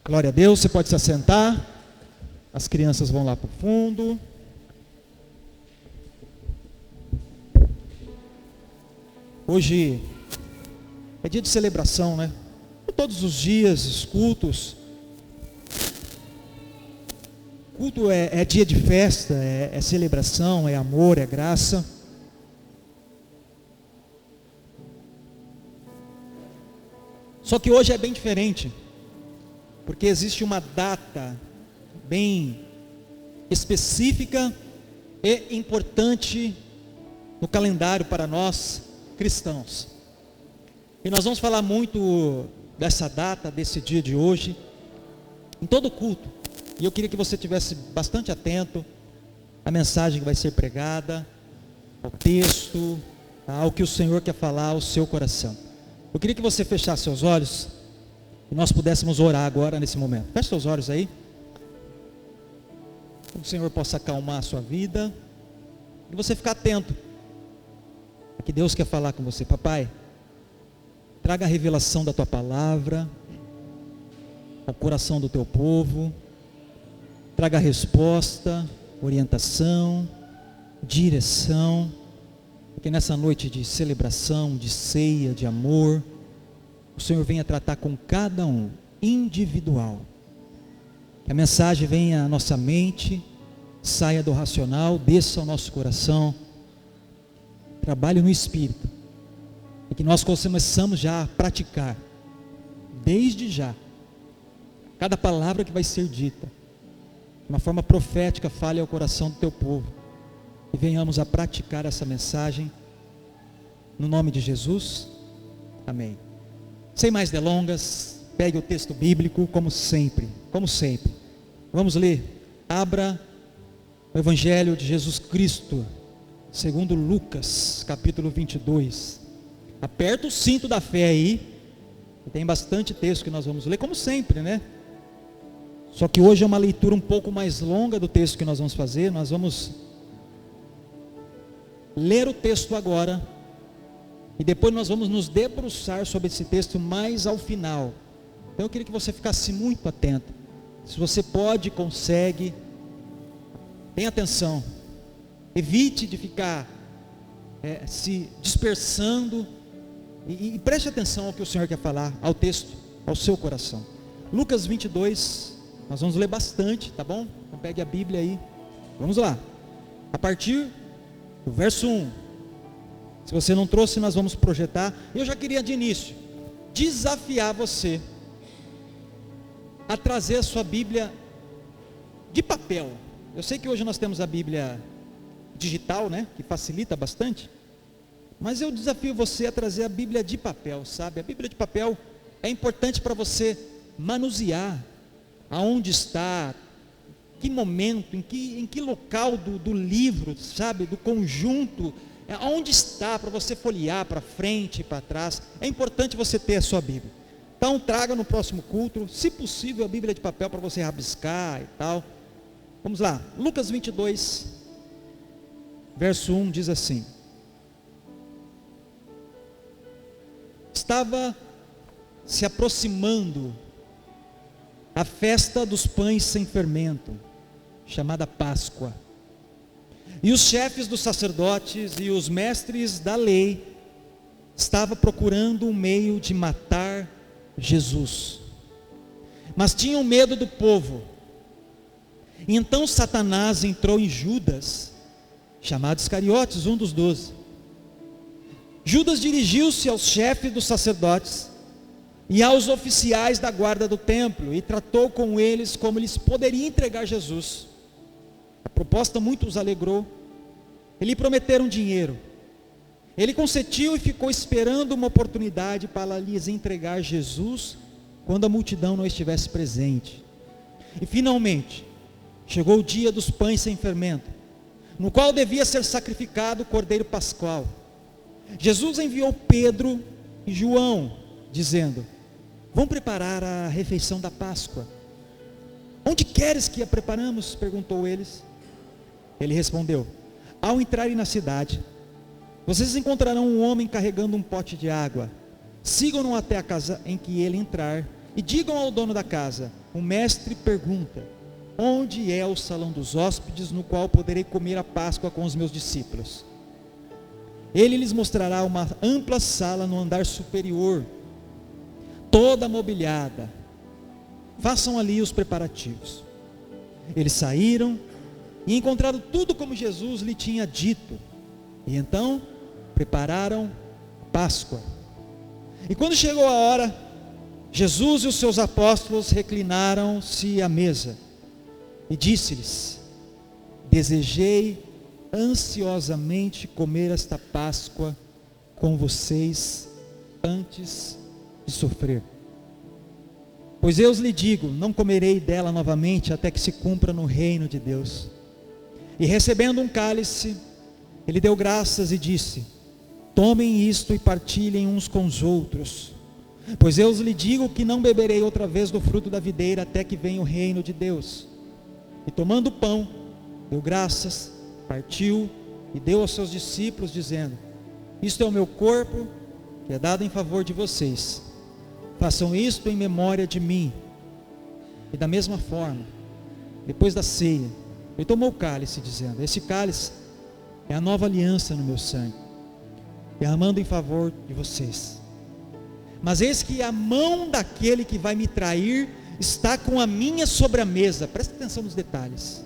Glória a Deus, você pode se assentar. As crianças vão lá para o fundo. Hoje é dia de celebração, né? Todos os dias, os cultos. Culto é dia de festa, é celebração, é amor, é graça. Só que hoje é bem diferente, porque existe uma data bem específica e importante no calendário para nós cristãos. E nós vamos falar muito dessa data, desse dia de hoje, em todo culto. E eu queria que você estivesse bastante atento à mensagem que vai ser pregada, ao texto, ao que o Senhor quer falar ao seu coração. Eu queria que você fechasse seus olhos e nós pudéssemos orar agora nesse momento. Feche seus olhos aí. Que o Senhor possa acalmar a sua vida e você ficar atento a que Deus quer falar com você. Papai, traga a revelação da tua palavra ao coração do teu povo. Traga a resposta, orientação, direção. Que nessa noite de celebração, de ceia, de amor, o Senhor venha tratar com cada um, individual. Que a mensagem venha à nossa mente, saia do racional, desça ao nosso coração, trabalhe no Espírito. E que nós começamos já a praticar, desde já, cada palavra que vai ser dita, de uma forma profética, fale ao coração do teu povo. E venhamos a praticar essa mensagem, no nome de Jesus, amém. Sem mais delongas, pegue o texto bíblico, como sempre, vamos ler, abra o Evangelho de Jesus Cristo, segundo Lucas, capítulo 22, aperta o cinto da fé aí, tem bastante texto que nós vamos ler, como sempre, né? Só que hoje é uma leitura um pouco mais longa do texto que nós vamos fazer, nós vamos ler o texto agora, e depois nós vamos nos debruçar sobre esse texto mais ao final. Então eu queria que você ficasse muito atento, se você pode, consegue, tenha atenção, evite de ficar se dispersando, e preste atenção ao que o Senhor quer falar, ao texto, ao seu coração. Lucas 22, nós vamos ler bastante, tá bom? Então pegue a Bíblia aí, vamos lá, a partir o verso 1, se você não trouxe, nós vamos projetar. Eu já queria de início desafiar você a trazer a sua Bíblia de papel. Eu sei que hoje nós temos a Bíblia digital, né, que facilita bastante, mas eu desafio você a trazer a Bíblia de papel, sabe? A Bíblia de papel é importante para você manusear aonde está, que momento, em que local do livro, sabe, do conjunto, aonde está, para você folhear para frente e para trás. É importante você ter a sua Bíblia. Então traga no próximo culto, se possível, a Bíblia de papel para você rabiscar e tal. Vamos lá, Lucas 22, verso 1 diz assim: estava se aproximando a festa dos pães sem fermento, chamada Páscoa, e os chefes dos sacerdotes e os mestres da lei estavam procurando um meio de matar Jesus, mas tinham medo do povo. E então Satanás entrou em Judas, chamado Iscariotes, um dos 12. Judas dirigiu-se aos chefes dos sacerdotes e aos oficiais da guarda do templo, e tratou com eles como eles poderiam entregar Jesus. A proposta muito os alegrou. Eles prometeram dinheiro. Ele consentiu e ficou esperando uma oportunidade para lhes entregar Jesus, quando a multidão não estivesse presente. E finalmente, chegou o dia dos pães sem fermento, no qual devia ser sacrificado o cordeiro pascual. Jesus enviou Pedro e João, dizendo: vão preparar a refeição da Páscoa. Onde queres que a preparamos? Perguntou eles. Ele respondeu: ao entrarem na cidade, vocês encontrarão um homem carregando um pote de água. Sigam-no até a casa em que ele entrar, e digam ao dono da casa: o mestre pergunta, onde é o salão dos hóspedes, no qual poderei comer a Páscoa com os meus discípulos? Ele lhes mostrará uma ampla sala no andar superior, toda mobiliada. Façam ali os preparativos. Eles saíram e encontraram tudo como Jesus lhe tinha dito, e então prepararam Páscoa. E quando chegou a hora, Jesus e os seus apóstolos reclinaram-se à mesa, e disse-lhes: desejei ansiosamente comer esta Páscoa com vocês antes de sofrer. Pois eu lhe digo, não comerei dela novamente até que se cumpra no reino de Deus. E recebendo um cálice, ele deu graças e disse: tomem isto e partilhem uns com os outros, pois eu lhe digo que não beberei outra vez do fruto da videira até que venha o reino de Deus. E tomando o pão, deu graças, partiu e deu aos seus discípulos, dizendo: isto é o meu corpo, que é dado em favor de vocês. Façam isto em memória de mim. E da mesma forma, depois da ceia, ele tomou o cálice, dizendo: esse cálice é a nova aliança no meu sangue, derramando em favor de vocês. Mas eis que a mão daquele que vai me trair está com a minha sobre a mesa. Presta atenção nos detalhes.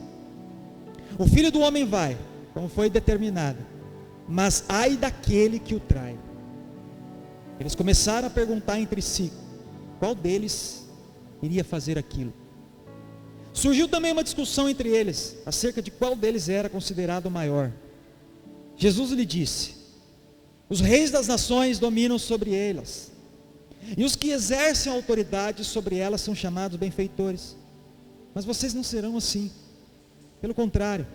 O Filho do Homem vai, como foi determinado, mas ai daquele que o trai. Eles começaram a perguntar entre si, qual deles iria fazer aquilo. Surgiu também uma discussão entre eles, acerca de qual deles era considerado o maior. Jesus lhe disse: os reis das nações dominam sobre elas, e os que exercem autoridade sobre elas são chamados benfeitores. Mas vocês não serão assim. Pelo contrário,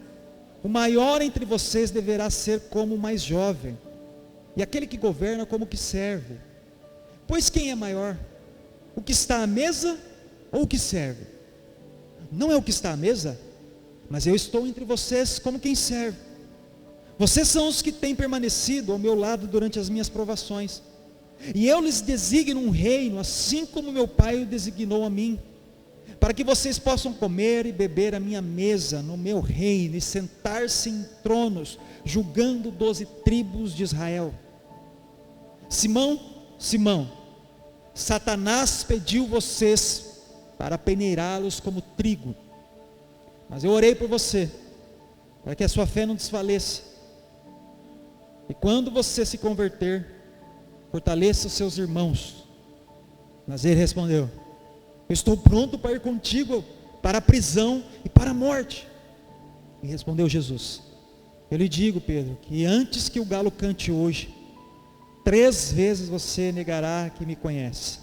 o maior entre vocês deverá ser como o mais jovem, e aquele que governa como o que serve. Pois quem é maior? O que está à mesa ou o que serve? Não é o que está à mesa, mas eu estou entre vocês como quem serve. Vocês são os que têm permanecido ao meu lado durante as minhas provações, e eu lhes designo um reino, assim como meu Pai o designou a mim, para que vocês possam comer e beber à minha mesa no meu reino, e sentar-se em tronos, julgando 12 tribos de Israel. Simão, Simão, Satanás pediu vocês para peneirá-los como trigo, mas eu orei por você, para que a sua fé não desfaleça, e quando você se converter, fortaleça os seus irmãos. Mas ele respondeu: eu estou pronto para ir contigo para a prisão e para a morte. E respondeu Jesus: eu lhe digo, Pedro, que antes que o galo cante hoje, 3 vezes você negará que me conhece.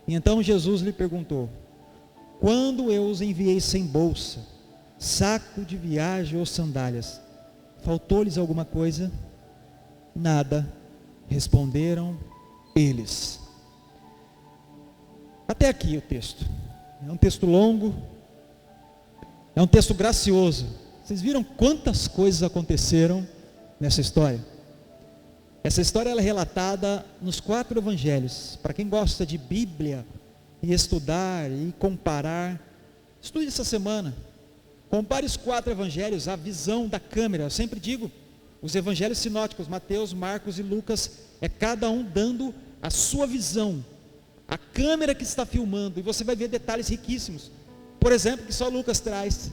E então Jesus lhe perguntou: quando eu os enviei sem bolsa, saco de viagem ou sandálias, faltou-lhes alguma coisa? Nada, responderam eles. Até aqui o texto. É um texto longo, é um texto gracioso. Vocês viram quantas coisas aconteceram nessa história? Essa história ela é relatada nos 4 evangelhos. Para quem gosta de Bíblia e estudar e comparar, estude essa semana. Compare os 4 evangelhos, a visão da câmera. Eu sempre digo, os evangelhos sinóticos, Mateus, Marcos e Lucas, é cada um dando a sua visão, a câmera que está filmando, e você vai ver detalhes riquíssimos, por exemplo, que só Lucas traz,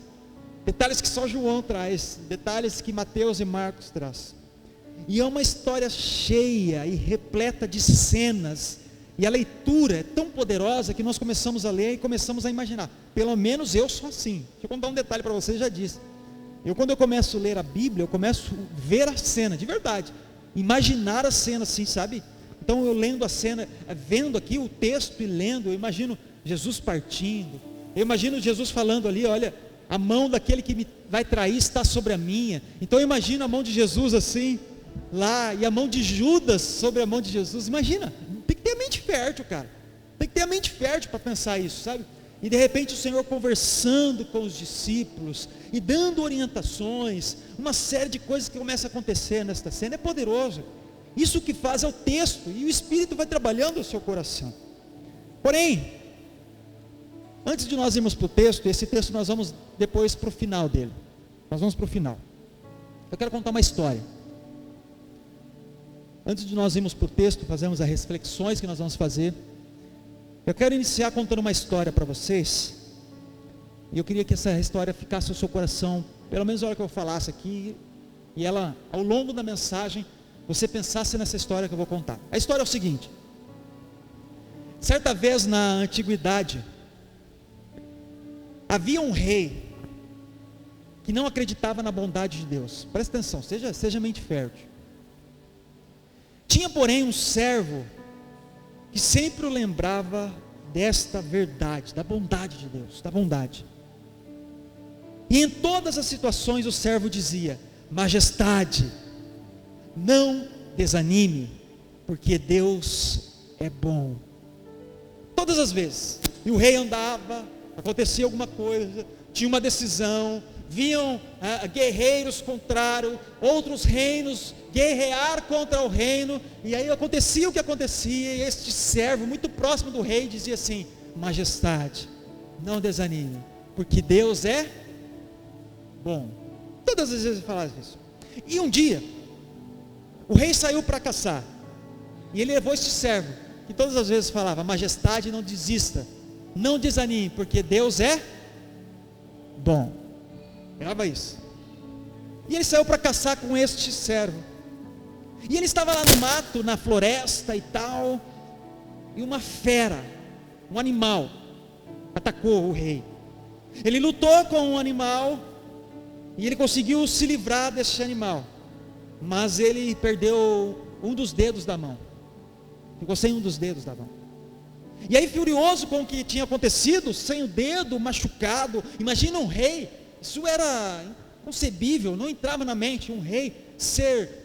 detalhes que só João traz, detalhes que Mateus e Marcos traz, e é uma história cheia e repleta de cenas, e a leitura é tão poderosa que nós começamos a ler e começamos a imaginar. Pelo menos eu sou assim. Deixa eu contar um detalhe para vocês, já disse. Quando eu começo a ler a Bíblia, eu começo a ver a cena, de verdade, imaginar a cena assim, sabe? Então eu lendo a cena, vendo aqui o texto e lendo, eu imagino Jesus partindo, eu imagino Jesus falando ali: olha, a mão daquele que me vai trair está sobre a minha. Então eu imagino a mão de Jesus assim, lá, e a mão de Judas sobre a mão de Jesus. Imagina, tem que ter a mente fértil, cara, tem que ter a mente fértil para pensar isso, sabe? E de repente o Senhor conversando com os discípulos e dando orientações, uma série de coisas que começam a acontecer nesta cena. É poderoso. Isso que faz é o texto, e o Espírito vai trabalhando o seu coração. Porém, antes de nós irmos para o texto, esse texto nós vamos depois para o final dele. Nós vamos para o final. Eu quero contar uma história. Antes de nós irmos para o texto, fazermos as reflexões que nós vamos fazer, eu quero iniciar contando uma história para vocês. E eu queria que essa história ficasse no seu coração, pelo menos na hora que eu falasse aqui, e ela, ao longo da mensagem, você pensasse nessa história que eu vou contar. A história é o seguinte: certa vez na antiguidade, havia um rei que não acreditava na bondade de Deus. Presta atenção, seja mente fértil. Tinha, porém, um servo que sempre o lembrava desta verdade, da bondade de Deus, da bondade. E em todas as situações o servo dizia: majestade, não desanime, porque Deus é bom. Todas as vezes. E o rei andava, acontecia alguma coisa, tinha uma decisão, vinham guerreiros contrários, outros reinos guerrear contra o reino, e aí acontecia o que acontecia, e este servo, muito próximo do rei, dizia assim: majestade, não desanime, porque Deus é bom. Todas as vezes ele falava isso. E um dia, o rei saiu para caçar, e ele levou este servo, que todas as vezes falava: majestade, não desista, não desanime, porque Deus é bom. Grava isso. E ele saiu para caçar com este servo, e ele estava lá no mato, na floresta e tal, e uma fera, um animal, atacou o rei. Ele lutou com o animal, e ele conseguiu se livrar desse animal, mas ele perdeu um dos dedos da mão, ficou sem um dos dedos da mão. E aí, furioso com o que tinha acontecido, sem o dedo, machucado, imagina um rei, isso era inconcebível, não entrava na mente um rei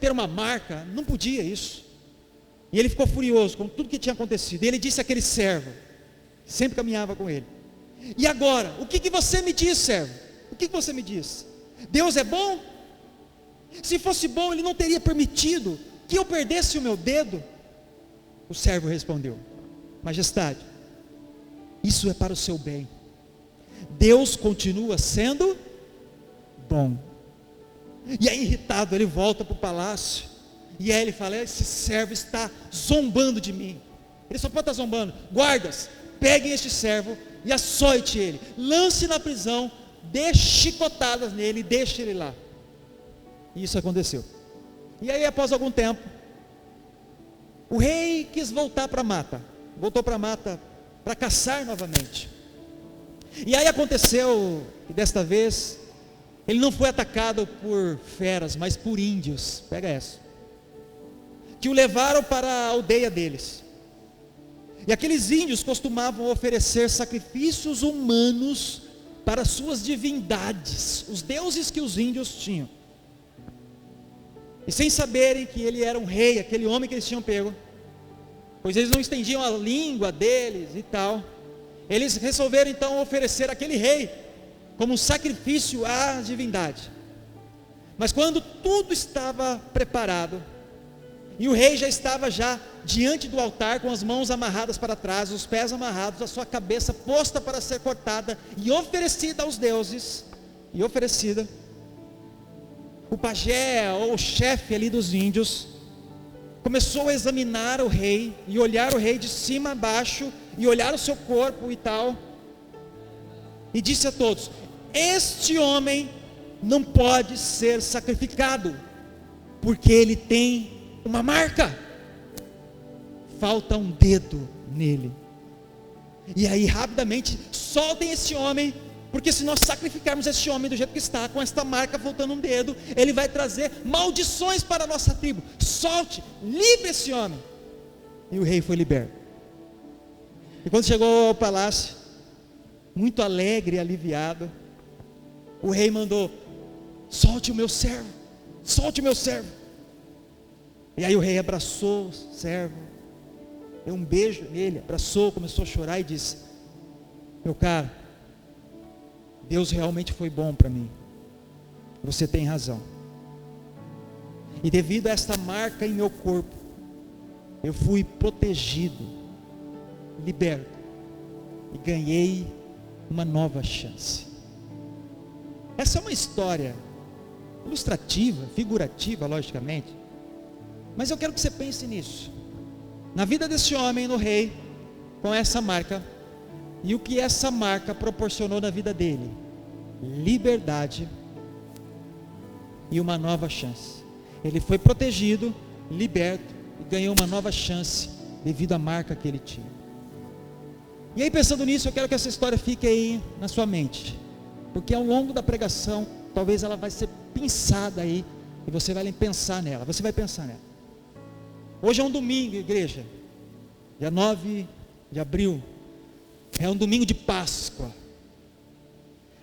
ter uma marca, não podia isso. E ele ficou furioso com tudo que tinha acontecido, e ele disse àquele servo, que sempre caminhava com ele: e agora, o que você me diz, servo? O que você me diz? Deus é bom? Se fosse bom, Ele não teria permitido que eu perdesse o meu dedo. O servo respondeu: majestade, isso é para o seu bem. Deus continua sendo bom. E aí, irritado, ele volta para o palácio, e aí ele fala: esse servo está zombando de mim. Ele só pode estar zombando. Guardas, peguem este servo e açoite ele, lance na prisão, dê chicotadas nele e deixe ele lá. E isso aconteceu. E aí, após algum tempo, o rei quis voltar para a mata, voltou para a mata para caçar novamente. E aí aconteceu que desta vez ele não foi atacado por feras, mas por índios. Pega essa. Que o levaram para a aldeia deles. E aqueles índios costumavam oferecer sacrifícios humanos para suas divindades, os deuses que os índios tinham. E sem saberem que ele era um rei, aquele homem que eles tinham pego, pois eles não estendiam a língua deles e tal, eles resolveram então oferecer aquele rei como um sacrifício à divindade. Mas quando tudo estava preparado, e o rei já estava diante do altar, com as mãos amarradas para trás, os pés amarrados, a sua cabeça posta para ser cortada e oferecida aos deuses, o pajé ou o chefe ali dos índios começou a examinar o rei e olhar o rei de cima a baixo e olhar o seu corpo e tal, e disse a todos: este homem não pode ser sacrificado, porque ele tem uma marca, falta um dedo nele. E aí rapidamente soltem esse homem, porque se nós sacrificarmos esse homem do jeito que está, com esta marca faltando um dedo, ele vai trazer maldições para a nossa tribo. Solte, livre esse homem. E o rei foi liberto. E quando chegou ao palácio, muito alegre e aliviado, o rei mandou: solte o meu servo, solte o meu servo. E aí o rei abraçou o servo, deu um beijo nele, abraçou, começou a chorar e disse: meu caro, Deus realmente foi bom para mim, você tem razão, e devido a esta marca em meu corpo, eu fui protegido, liberto. e ganhei uma nova chance. Essa é uma história ilustrativa, figurativa, logicamente, mas eu quero que você pense nisso, na vida desse homem, no rei, com essa marca, e o que essa marca proporcionou na vida dele: liberdade e uma nova chance. Ele foi protegido, liberto e ganhou uma nova chance devido à marca que ele tinha. E aí, pensando nisso, eu quero que essa história fique aí na sua mente, porque ao longo da pregação, talvez ela vai ser pensada aí, e você vai pensar nela, Hoje é um domingo, igreja, dia 9 de abril, é um domingo de Páscoa.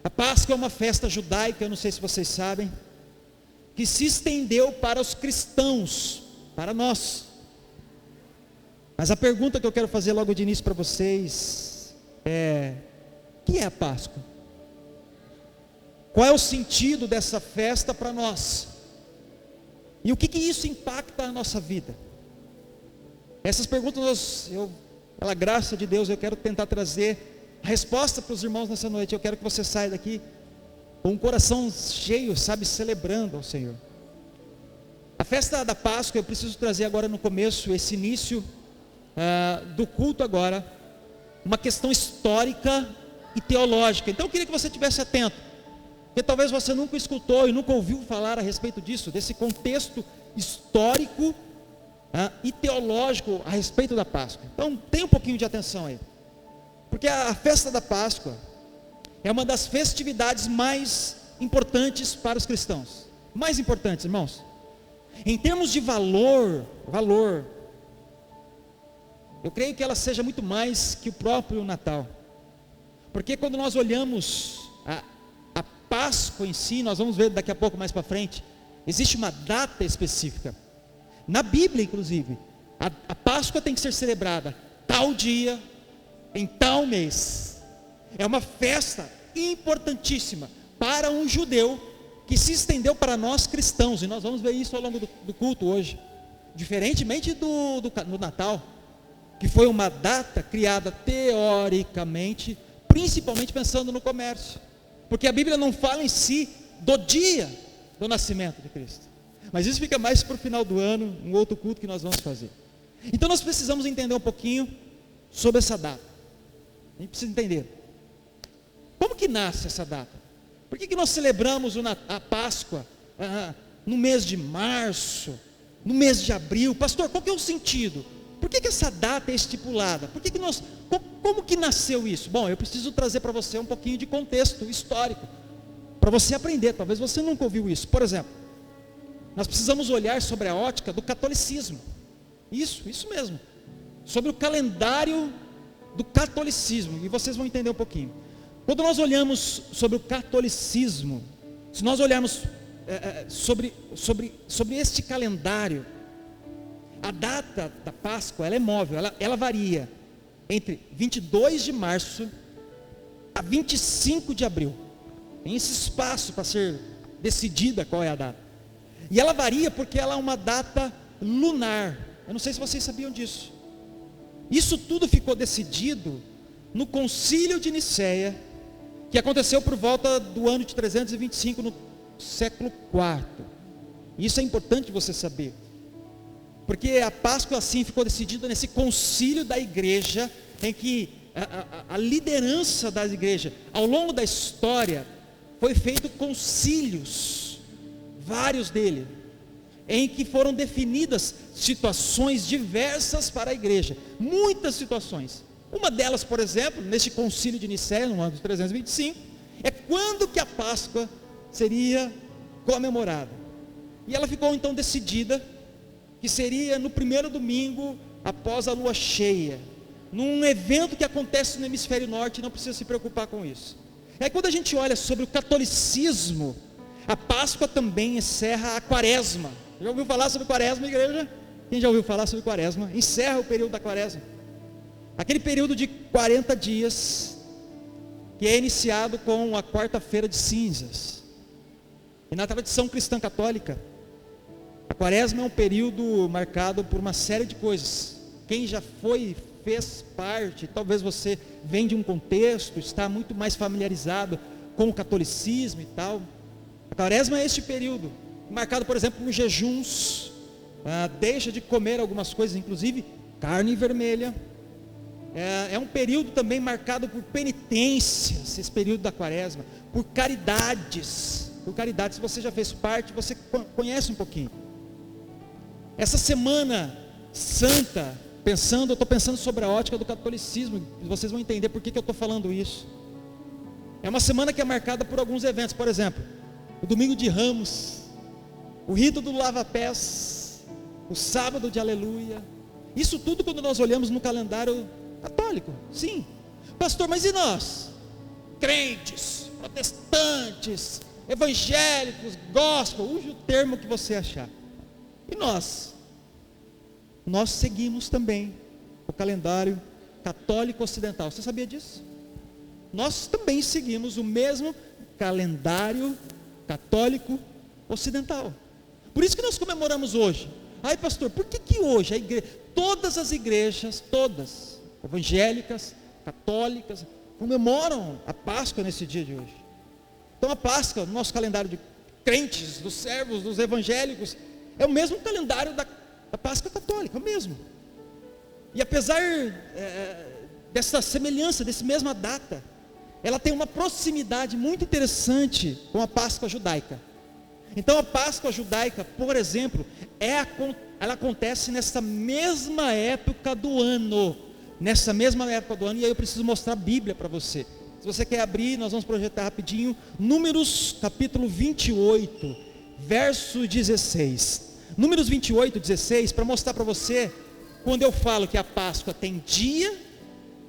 A Páscoa é uma festa judaica, eu não sei se vocês sabem, que se estendeu para os cristãos, para nós. Mas a pergunta que eu quero fazer logo de início para vocês é: o que é a Páscoa? Qual é o sentido dessa festa para nós? E o que isso impacta a nossa vida? Essas perguntas, pela graça de Deus, eu quero tentar trazer a resposta para os irmãos nessa noite. Eu quero que você saia daqui com um coração cheio, celebrando ao Senhor. A festa da Páscoa, eu preciso trazer agora no começo, esse início do culto agora, uma questão histórica e teológica. Então eu queria que você estivesse atento, porque talvez você nunca escutou e nunca ouviu falar a respeito disso, desse contexto histórico e teológico a respeito da Páscoa. Então tenha um pouquinho de atenção aí, porque a festa da Páscoa é uma das festividades mais importantes para os cristãos. Mais importantes, irmãos. Em termos de valor, eu creio que ela seja muito mais que o próprio Natal. Porque quando nós olhamos a Páscoa em si, nós vamos ver daqui a pouco mais para frente, existe uma data específica. Na Bíblia, inclusive, a Páscoa tem que ser celebrada tal dia, em tal mês. É uma festa importantíssima para um judeu, que se estendeu para nós cristãos, e nós vamos ver isso ao longo do culto hoje, diferentemente do Natal, que foi uma data criada teoricamente, principalmente pensando no comércio, porque a Bíblia não fala em si do dia do nascimento de Cristo, mas isso fica mais para o final do ano, um outro culto que nós vamos fazer. Então nós precisamos entender um pouquinho sobre essa data. A gente precisa entender como que nasce essa data. Por que nós celebramos a Páscoa no mês de março, no mês de abril? Pastor, qual que é o sentido? Por que essa data é estipulada? Como que nasceu isso? Bom, eu preciso trazer para você um pouquinho de contexto histórico, para você aprender. Talvez você nunca ouviu isso. Por exemplo, nós precisamos olhar sobre a ótica do catolicismo. Isso mesmo. Sobre o calendário do catolicismo. E vocês vão entender um pouquinho. Quando nós olhamos sobre o catolicismo, se nós olharmos sobre este calendário, a data da Páscoa, ela é móvel, ela varia entre 22 de março a 25 de abril. Tem esse espaço para ser decidida qual é a data. E ela varia porque ela é uma data lunar. Eu não sei se vocês sabiam disso. Isso tudo ficou decidido no Concílio de Nicéia, que aconteceu por volta do ano de 325, no século IV. Isso é importante você saber, porque a Páscoa assim ficou decidida nesse concílio da igreja, em que a liderança da igreja, ao longo da história, foi feito concílios, vários deles, em que foram definidas situações diversas para a igreja, muitas situações. Uma delas, por exemplo, neste concílio de Nicéia, no ano de 325, é quando que a Páscoa seria comemorada. E ela ficou então decidida que seria no primeiro domingo após a lua cheia, num evento que acontece no hemisfério norte, não precisa se preocupar com isso. Aí quando a gente olha sobre o catolicismo, a Páscoa também encerra a quaresma. Já ouviu falar sobre quaresma, igreja? Quem já ouviu falar sobre quaresma? Encerra o período da quaresma. Aquele período de 40 dias, que é iniciado com a quarta-feira de cinzas. E na tradição cristã católica, a quaresma é um período marcado por uma série de coisas. Quem já fez parte, talvez você vem de um contexto, está muito mais familiarizado com o catolicismo e tal. A quaresma é este período, marcado, por exemplo, por jejuns, deixa de comer algumas coisas, inclusive carne vermelha. É um período também marcado por penitências, esse período da quaresma, por caridades. Se você já fez parte, você conhece um pouquinho. Essa semana santa, eu estou pensando sobre a ótica do catolicismo, vocês vão entender por que eu estou falando isso. É uma semana que é marcada por alguns eventos, por exemplo, o domingo de Ramos, o rito do lava-pés, o sábado de aleluia. Isso tudo quando nós olhamos no calendário católico, sim. Pastor, mas e nós? Crentes, protestantes, evangélicos, gospel, use o termo que você achar. E nós? Nós seguimos também o calendário católico ocidental. Você sabia disso? Nós também seguimos o mesmo calendário católico ocidental. Por isso que nós comemoramos hoje. Ai, pastor, por que hoje todas as igrejas, todas, evangélicas, católicas, comemoram a Páscoa nesse dia de hoje? Então a Páscoa, no nosso calendário de crentes, dos servos, dos evangélicos, é o mesmo calendário da Páscoa católica, é o mesmo. E apesar dessa semelhança, dessa mesma data, ela tem uma proximidade muito interessante com a Páscoa judaica. Então a Páscoa judaica, por exemplo, ela acontece nessa mesma época do ano. E aí eu preciso mostrar a Bíblia para você. Se você quer abrir, nós vamos projetar rapidinho, Números capítulo 28, verso 16. Números 28, 16, para mostrar para você, quando eu falo que a Páscoa tem dia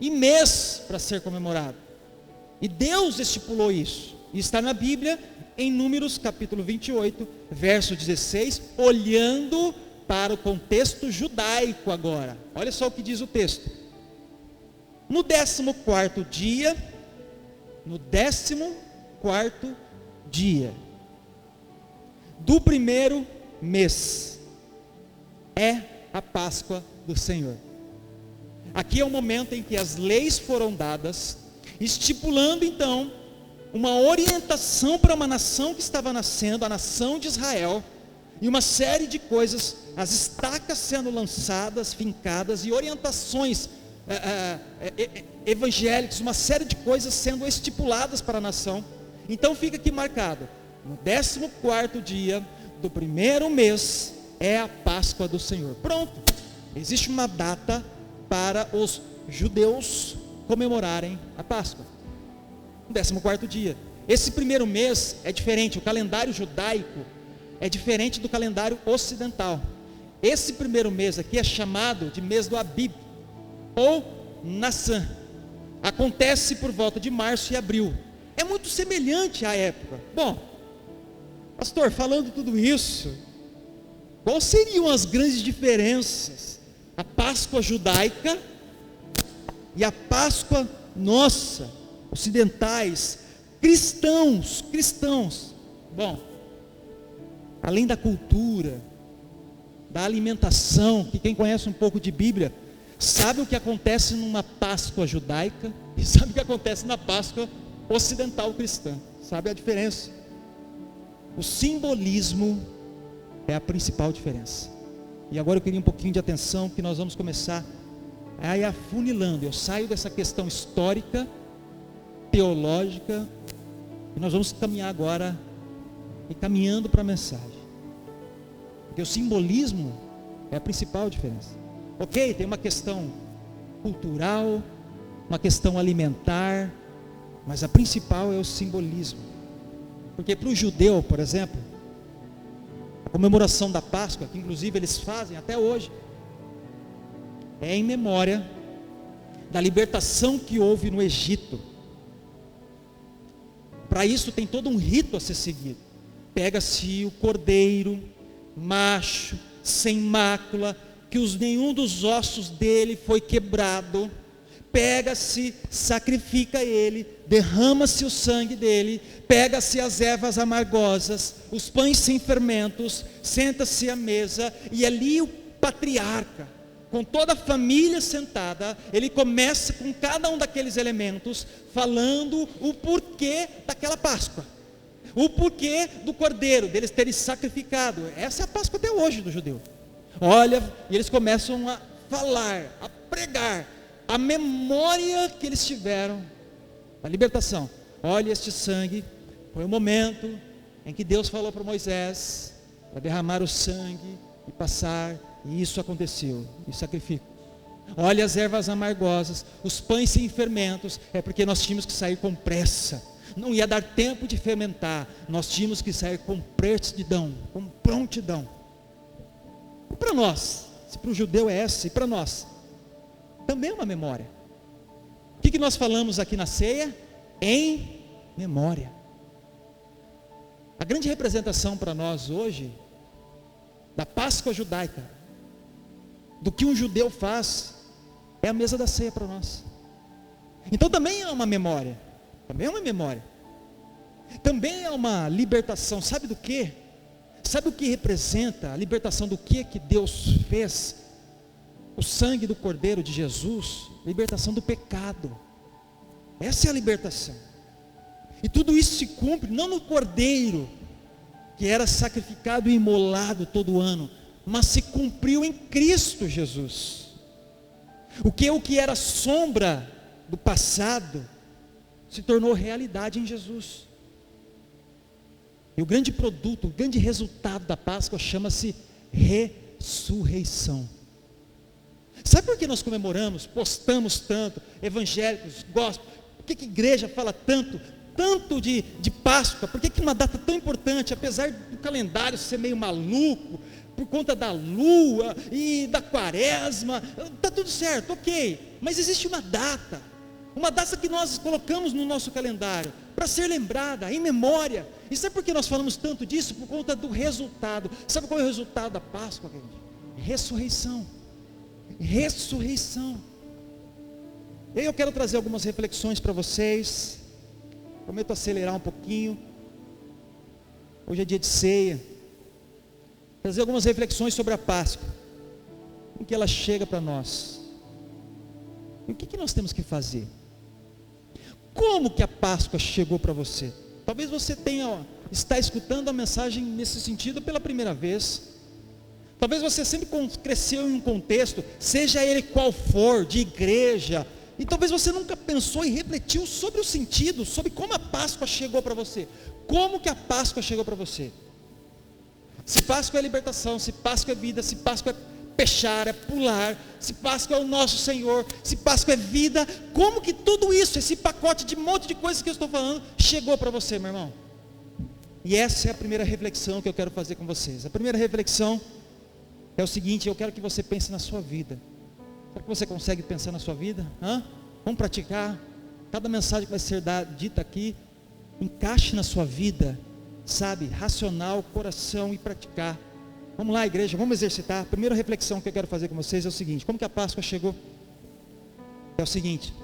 e mês para ser comemorado. E Deus estipulou isso, e está na Bíblia, em Números capítulo 28, verso 16, olhando para o contexto judaico agora. Olha só o que diz o texto. No 14º dia do primeiro mês é a Páscoa do Senhor. Aqui é o momento em que as leis foram dadas, estipulando então uma orientação para uma nação que estava nascendo, a nação de Israel, e uma série de coisas, as estacas sendo lançadas, fincadas, e orientações evangélicas, uma série de coisas sendo estipuladas para a nação. Então fica aqui marcado, no 14º dia do primeiro mês é a Páscoa do Senhor. Pronto, existe uma data para os judeus comemorarem a Páscoa, no 14º dia. Esse primeiro mês é diferente, o calendário judaico é diferente do calendário ocidental. Esse primeiro mês aqui é chamado de mês do Abib, ou Nassan. Acontece por volta de março e abril. É muito semelhante à época. Bom, pastor, falando tudo isso, quais seriam as grandes diferenças? A Páscoa judaica e a Páscoa nossa, ocidentais, cristãos. Bom, além da cultura, da alimentação, que quem conhece um pouco de Bíblia, sabe o que acontece numa Páscoa judaica e sabe o que acontece na Páscoa ocidental cristã. Sabe a diferença? O simbolismo é a principal diferença. E agora eu queria um pouquinho de atenção, que nós vamos começar a ir afunilando. Eu saio dessa questão histórica, teológica, e nós vamos caminhar agora, e caminhando para a mensagem. Porque o simbolismo é a principal diferença. Ok, tem uma questão cultural, uma questão alimentar, mas a principal é o simbolismo. Porque para o judeu, por exemplo, a comemoração da Páscoa, que inclusive eles fazem até hoje, é em memória da libertação que houve no Egito. Para isso tem todo um rito a ser seguido. Pega-se o cordeiro, macho, sem mácula, que nenhum dos ossos dele foi quebrado. Pega-se, sacrifica ele, derrama-se o sangue dele, pega-se as ervas amargosas, os pães sem fermentos, senta-se à mesa, e ali o patriarca com toda a família sentada, ele começa com cada um daqueles elementos, falando o porquê daquela Páscoa, o porquê do cordeiro, deles terem sacrificado. Essa é a Páscoa até hoje do judeu. Olha, e eles começam a falar, a pregar, a memória que eles tiveram da libertação. Olha, este sangue foi o momento em que Deus falou para Moisés, para derramar o sangue e passar, e isso aconteceu, e sacrifico. Olha as ervas amargosas, os pães sem fermentos, é porque nós tínhamos que sair com pressa, não ia dar tempo de fermentar, nós tínhamos que sair com prontidão, com prontidão. E para nós, se para o judeu é essa, e para nós, também é uma memória. O que nós falamos aqui na ceia? Em memória. A grande representação para nós hoje, da Páscoa judaica, do que um judeu faz, é a mesa da ceia para nós. Então também é uma memória, também é uma memória, também é uma libertação. Sabe do que? Sabe o que representa a libertação do que Deus fez? O sangue do Cordeiro de Jesus, libertação do pecado. Essa é a libertação. E tudo isso se cumpre não no Cordeiro, que era sacrificado e imolado todo ano, mas se cumpriu em Cristo Jesus. O que era sombra do passado, se tornou realidade em Jesus. E o grande produto, o grande resultado da Páscoa chama-se ressurreição. Sabe por que nós comemoramos, postamos tanto, evangélicos, gospel? Por que a igreja fala tanto de Páscoa? Por que uma data tão importante, apesar do calendário ser meio maluco, por conta da lua e da quaresma, está tudo certo, ok, mas existe uma data que nós colocamos no nosso calendário, para ser lembrada, em memória. E sabe por que nós falamos tanto disso? Por conta do resultado. Sabe qual é o resultado da Páscoa, gente? Ressurreição. Ressurreição. E aí eu quero trazer algumas reflexões para vocês. Prometo acelerar um pouquinho. Hoje é dia de ceia. Trazer algumas reflexões sobre a Páscoa. Como que ela chega para nós? E o que nós temos que fazer? Como que a Páscoa chegou para você? Talvez você está escutando a mensagem nesse sentido pela primeira vez. Talvez você sempre cresceu em um contexto, seja ele qual for, de igreja, e talvez você nunca pensou e refletiu sobre o sentido, sobre como a Páscoa chegou para você. Como que a Páscoa chegou para você? Se Páscoa é libertação, se Páscoa é vida, se Páscoa é pechar, é pular, se Páscoa é o nosso Senhor, se Páscoa é vida, como que tudo isso, esse pacote de um monte de coisas que eu estou falando, chegou para você, meu irmão? E essa é a primeira reflexão que eu quero fazer com vocês. A primeira reflexão é o seguinte: eu quero que você pense na sua vida. Será que você consegue pensar na sua vida? Vamos praticar. Cada mensagem que vai ser dita aqui, encaixe na sua vida, sabe, racional, coração, e praticar. Vamos lá, igreja, vamos exercitar. A primeira reflexão que eu quero fazer com vocês é o seguinte: como que a Páscoa chegou? É o seguinte: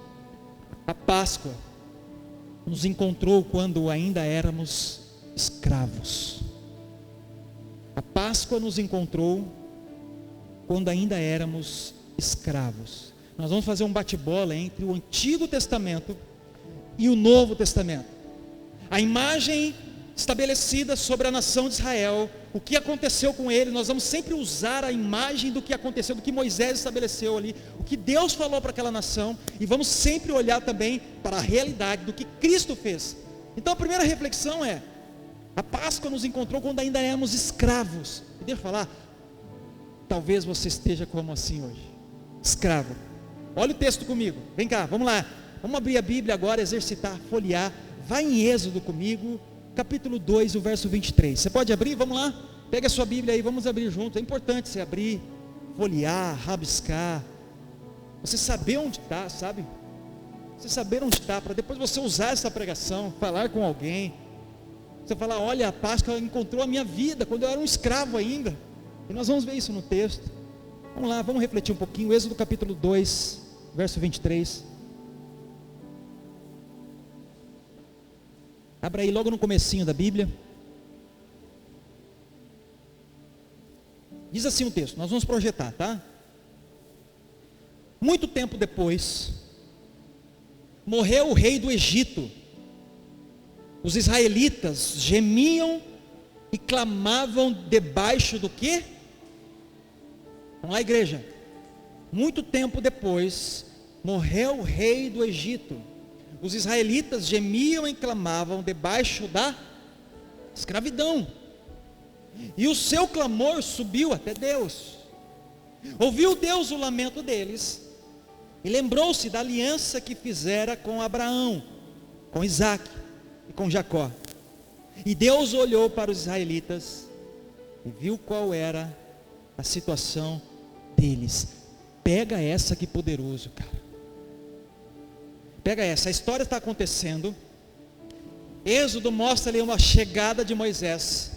a Páscoa nos encontrou quando ainda éramos escravos. A Páscoa nos encontrou quando ainda éramos escravos. Nós vamos fazer um bate-bola entre o Antigo Testamento e o Novo Testamento. A imagem estabelecida sobre a nação de Israel, o que aconteceu com ele, nós vamos sempre usar a imagem do que aconteceu, do que Moisés estabeleceu ali, o que Deus falou para aquela nação, e vamos sempre olhar também para a realidade do que Cristo fez. Então a primeira reflexão é: a Páscoa nos encontrou quando ainda éramos escravos. E deixa eu falar, talvez você esteja como assim hoje, escravo. Olha o texto comigo, vem cá, vamos lá, vamos abrir a Bíblia agora, exercitar, folhear. Vai em Êxodo comigo, capítulo 2, o verso 23, você pode abrir? Vamos lá, pega a sua Bíblia aí, vamos abrir junto. É importante você abrir, folhear, rabiscar, você saber onde está, sabe? Você saber onde está, para depois você usar essa pregação, falar com alguém, você falar: olha, a Páscoa encontrou a minha vida, quando eu era um escravo ainda. E nós vamos ver isso no texto. Vamos lá, vamos refletir um pouquinho. Êxodo capítulo 2, verso 23. Abra aí logo no comecinho da Bíblia. Diz assim o texto, nós vamos projetar, tá? Muito tempo depois, morreu o rei do Egito. Os israelitas gemiam e clamavam debaixo do quê? Vamos lá, igreja. Muito tempo depois, morreu o rei do Egito. Os israelitas gemiam e clamavam debaixo da escravidão. E o seu clamor subiu até Deus. Ouviu Deus o lamento deles e lembrou-se da aliança que fizera com Abraão, com Isaac e com Jacó. E Deus olhou para os israelitas e viu qual era a situação deles. Pega essa, que poderoso, cara. Pega essa, a história está acontecendo. Êxodo mostra ali uma chegada de Moisés,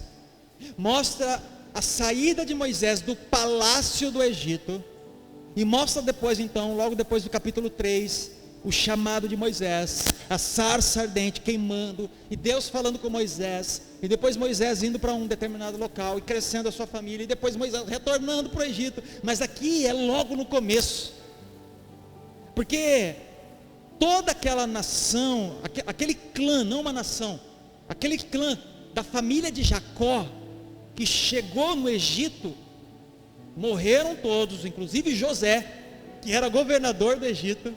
mostra a saída de Moisés do palácio do Egito, e mostra depois então, logo depois do capítulo 3, o chamado de Moisés, a sarça ardente queimando, e Deus falando com Moisés, e depois Moisés indo para um determinado local, e crescendo a sua família, e depois Moisés retornando para o Egito. Mas aqui é logo no começo, porque toda aquela nação, aquele clã, não uma nação, aquele clã da família de Jacó, que chegou no Egito, morreram todos, inclusive José, que era governador do Egito.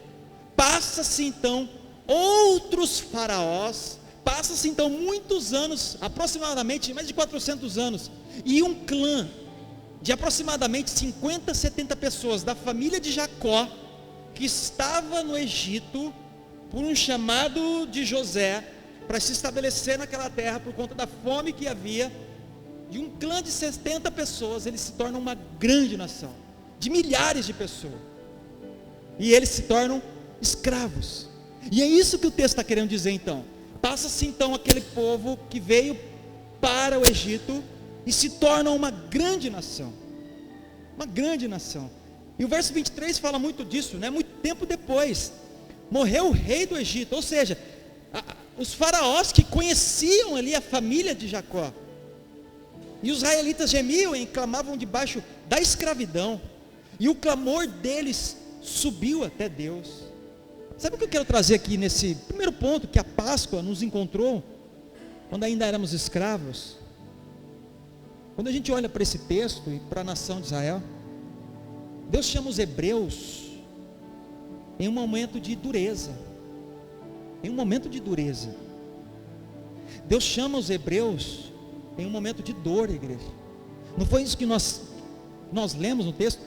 Passa-se então outros faraós, passa-se então muitos anos, aproximadamente mais de 400 anos, e um clã de aproximadamente 50, 70 pessoas da família de Jacó, que estava no Egito, por um chamado de José, para se estabelecer naquela terra, por conta da fome que havia. De um clã de 70 pessoas, eles se tornam uma grande nação, de milhares de pessoas, e eles se tornam escravos. E é isso que o texto está querendo dizer então. Passa-se então aquele povo que veio para o Egito, e se torna uma grande nação, uma grande nação. E o verso 23 fala muito disso, né? Muito tempo depois, morreu o rei do Egito, ou seja, os faraós que conheciam ali a família de Jacó, e os israelitas gemiam e clamavam debaixo da escravidão, e o clamor deles subiu até Deus. Sabe o que eu quero trazer aqui nesse primeiro ponto? Que a Páscoa nos encontrou quando ainda éramos escravos. Quando a gente olha para esse texto e para a nação de Israel, Deus chama os hebreus em um momento de dureza. Em um momento de dureza. Deus chama os hebreus em um momento de dor, igreja. Não foi isso que nós lemos no texto?